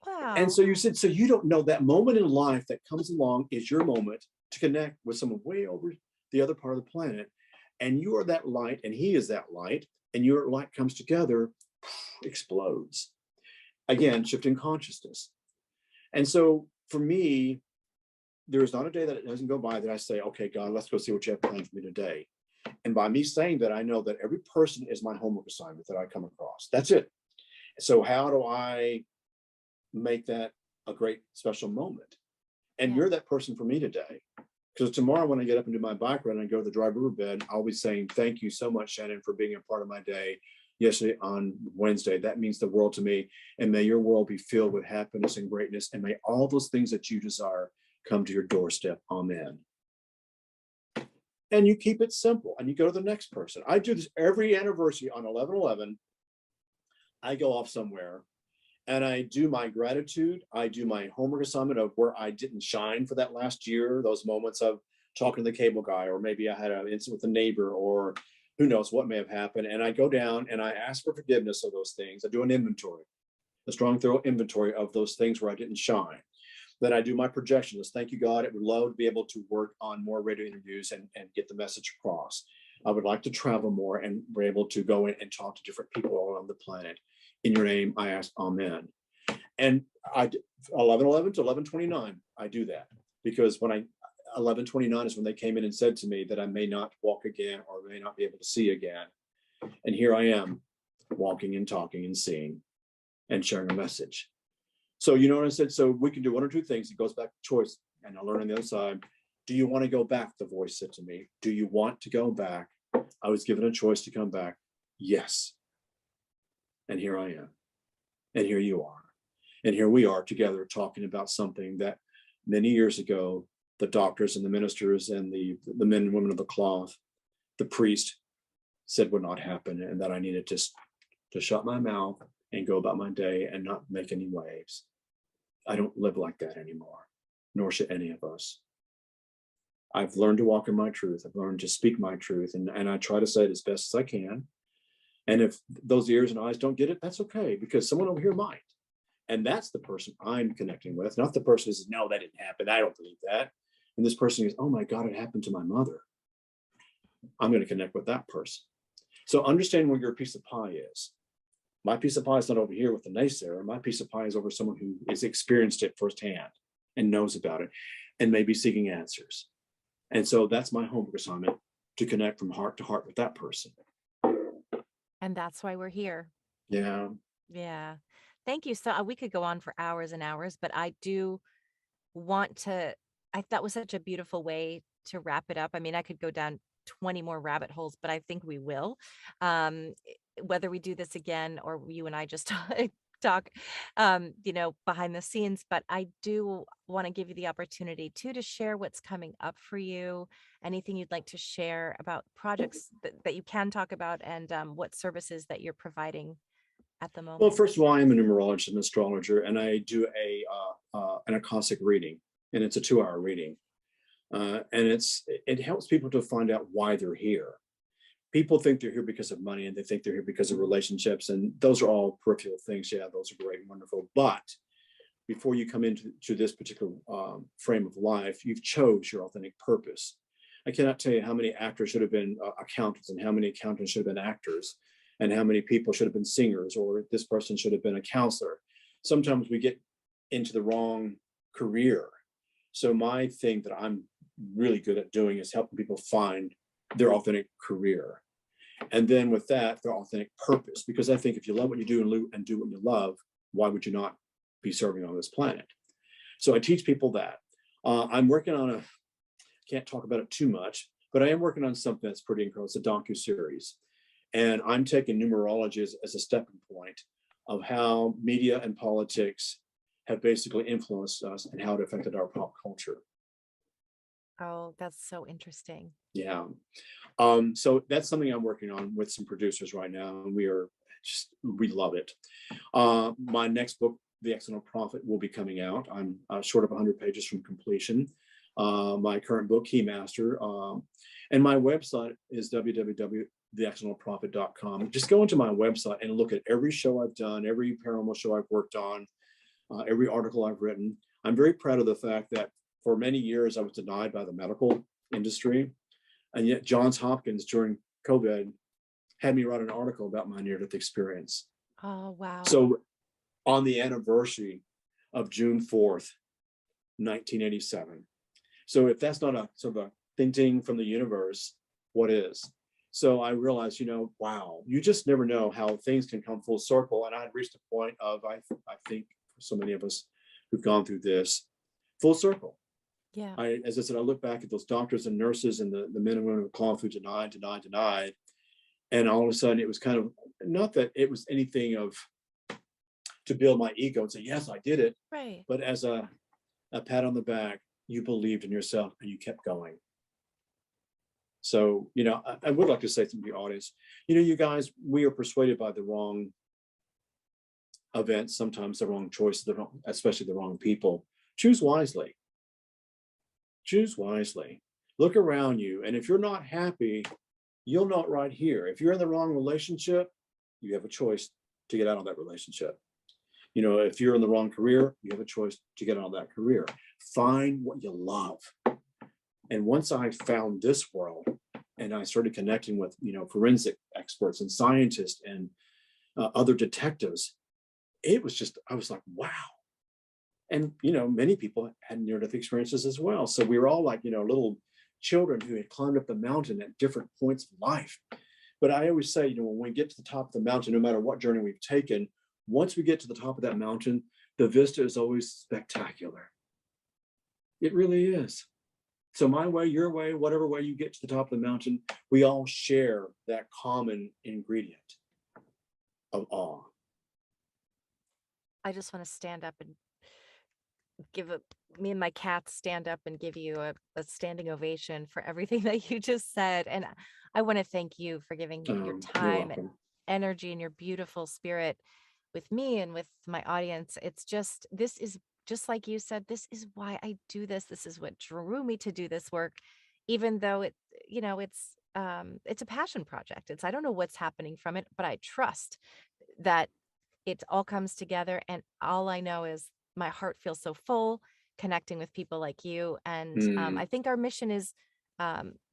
And Wow. so you said, so you don't know that moment in life that comes along is your moment to connect with someone way over the other part of the planet. And you are that light and he is that light, and your light comes together, explodes. Again, shifting consciousness. And so for me, there is not a day that it doesn't go by that I say, okay, God, let's go see what you have planned for me today. And by me saying that, I know that every person is my homework assignment that I come across. That's it. So how do I make that a great special moment? And Yeah. you're that person for me today. Because tomorrow when I get up and do my bike run and I go to the dry river bed, I'll be saying, thank you so much, Shannon, for being a part of my day yesterday on Wednesday. That means the world to me. And may your world be filled with happiness and greatness. And may all those things that you desire come to your doorstep. Amen. And you keep it simple and you go to the next person. I do this every anniversary on 11/11. I go off somewhere and I do my gratitude. I do my homework assignment of where I didn't shine for that last year, those moments of talking to the cable guy, or maybe I had an incident with a neighbor, or who knows what may have happened. And I go down and I ask for forgiveness of those things. I do an inventory, a strong, thorough inventory of those things where I didn't shine. Then I do my projection list. Thank you, God. I would love to be able to work on more radio interviews and get the message across. I would like to travel more and be able to go in and talk to different people all around the planet. In your name, I ask, Amen. And I 11/11 to 11/29, I do that because when 11/29 is when they came in and said to me that I may not walk again or may not be able to see again. And here I am, walking and talking and seeing and sharing a message. So you know what I said? So we can do one or two things. It goes back to choice. And I'll learn on the other side. Do you want to go back? The voice said to me. Do you want to go back? I was given a choice to come back. Yes. And here I am. And here you are. And here we are together talking about something that many years ago, the doctors and the ministers and the men and women of the cloth, the priest said would not happen, and that I needed to shut my mouth and go about my day and not make any waves. I don't live like that anymore, nor should any of us. I've learned to walk in my truth. I've learned to speak my truth, and I try to say it as best as I can. And if those ears and eyes don't get it, that's okay, because someone over here might. And that's the person I'm connecting with, not the person who says, no, that didn't happen. I don't believe that. And this person goes, oh my God, it happened to my mother. I'm going to connect with that person. So understand where your piece of pie is. My piece of pie is not over here with the naysayer. My piece of pie is over someone who has experienced it firsthand and knows about it and may be seeking answers. And so that's my homework assignment, to connect from heart to heart with that person. And that's why we're here. Yeah. Yeah. Thank you. So we could go on for hours and hours, but I do want to, that was such a beautiful way to wrap it up. I mean, I could go down 20 more rabbit holes, but I think we will. Whether we do this again or you and I just talk, behind the scenes, but I do want to give you the opportunity to share what's coming up for you, anything you'd like to share about projects that you can talk about, and what services that you're providing at the Well, moment. first of all, I am a numerologist and astrologer, and I do an Akashic reading, and it's a 2-hour reading. And it helps people to find out why they're here. People think they're here because of money, and they think they're here because of relationships, and those are all peripheral things. Yeah, those are great and wonderful. But before you come into this particular frame of life, you've chose your authentic purpose. I cannot tell you how many actors should have been accountants, and how many accountants should have been actors, and how many people should have been singers, or this person should have been a counselor. Sometimes we get into the wrong career. So my thing that I'm really good at doing is helping people find their authentic career. And then with that, their authentic purpose. Because I think if you love what you do and do what you love, why would you not be serving on this planet? So I teach people that. I'm working on can't talk about it too much, but I am working on something that's pretty incredible. It's a docu-series. And I'm taking numerology as a stepping point of how media and politics have basically influenced us and how it affected our pop culture. Oh, that's so interesting. Yeah. So that's something I'm working on with some producers right now, and we love it. My next book, The Accidental Prophet, will be coming out. I'm short of 100 pages from completion. My current book, Keymaster, and my website is www.theaccidentalprophet.com. Just go into my website and look at every show I've done, every paranormal show I've worked on, every article I've written. I'm very proud of the fact that for many years I was denied by the medical industry, and yet Johns Hopkins during COVID had me write an article about my near-death experience. Oh, wow. So on the anniversary of June 4th, 1987. So if that's not a sort of a thing from the universe, what is? So I realized, wow, you just never know how things can come full circle. And I had reached a point of, I think for so many of us who've gone through this, full circle. Yeah. As I said, I look back at those doctors and nurses and the men and women who called through denied. And all of a sudden it was kind of, not that it was anything of to build my ego and say, yes, I did it. Right. But as a pat on the back, you believed in yourself and you kept going. So, I would like to say to the audience, you guys, we are persuaded by the wrong events, sometimes the wrong choices, especially the wrong people. Choose wisely. Choose wisely. Look around you. And if you're not happy, you'll know it right here. If you're in the wrong relationship, you have a choice to get out of that relationship. If you're in the wrong career, you have a choice to get out of that career. Find what you love. And once I found this world and I started connecting with, forensic experts and scientists and other detectives, I was like, wow. And, many people had near-death experiences as well. So we were all like, little children who had climbed up the mountain at different points of life. But I always say, when we get to the top of the mountain, no matter what journey we've taken, once we get to the top of that mountain, the vista is always spectacular. It really is. So my way, your way, whatever way you get to the top of the mountain, we all share that common ingredient of awe. I just want to stand up and me and my cats stand up and give you a standing ovation for everything that you just said. And I want to thank you for giving your You're time and welcome. energy and your beautiful spirit with me and with my audience. This is just like you said, this is why I do this. This is what drew me to do this work, even though it's a passion project. I don't know what's happening from it, but I trust that it all comes together. And all I know is my heart feels so full connecting with people like you. And I Mm, think our mission is,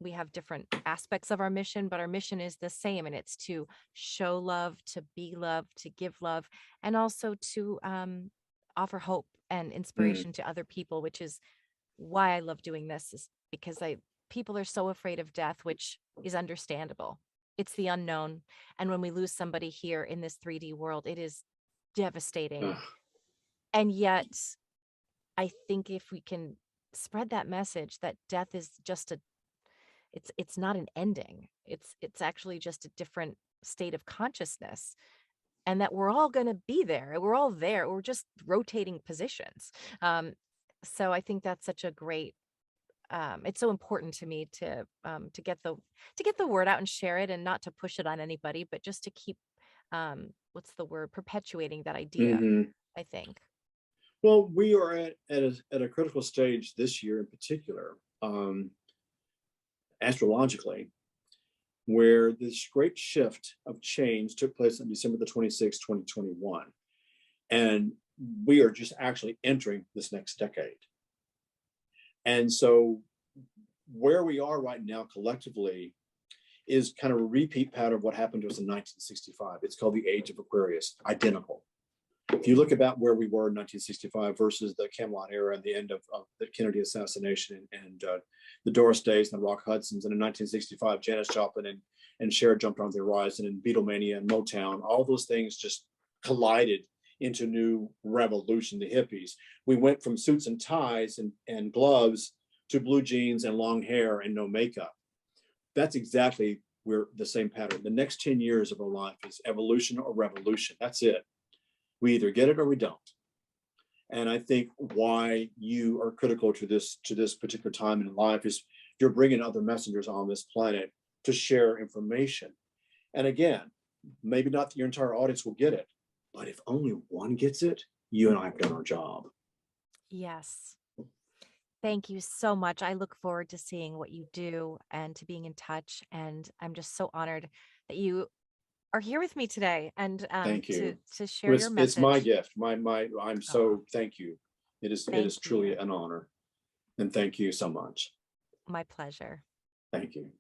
we have different aspects of our mission, but our mission is the same. And it's to show love, to be love, to give love, and also to offer hope and mm, inspiration to other people, which is why I love doing this, is because people are so afraid of death, which is understandable. It's the unknown. And when we lose somebody here in this 3D world, it is devastating. uh, And yet, I think if we can spread that message that death is just it's not an ending. It's actually just a different state of consciousness, and that we're all going to be there. We're all there. We're just rotating positions. Um, so I think that's such a great it's so important to me to get the word out and share it, and not to push it on anybody, but just to keep what's the word, perpetuating that idea, mhm. I think. Well, we are at a critical stage this year in particular, astrologically, where this great shift of change took place on December the 26th, 2021. And we are just actually entering this next decade. And so where we are right now collectively is kind of a repeat pattern of what happened to us in 1965. It's called the Age of Aquarius, identical. If you look about where we were in 1965 versus the Camelot era and the end of the Kennedy assassination and the Doris Days and the Rock Hudsons, and in 1965, Janis Joplin and Cher jumped on the horizon, and Beatlemania and Motown, all those things just collided into new revolution, the hippies. We went from suits and ties and gloves to blue jeans and long hair and no makeup. That's exactly where the same pattern. The next 10 years of our life is evolution or revolution. That's it. We either get it or we don't. And I think why you are critical to this particular time in life is you're bringing other messengers on this planet to share information. And again, maybe not your entire audience will get it, but if only one gets it, you and I have done our job. Yes. Thank you so much. I look forward to seeing what you do and to being in touch. And I'm just so honored that you are here with me today and Thank to you. share your It's my message. gift. I'm Oh, so thank you. It is thank truly you. an honor. And thank you so much. My pleasure. Thank you.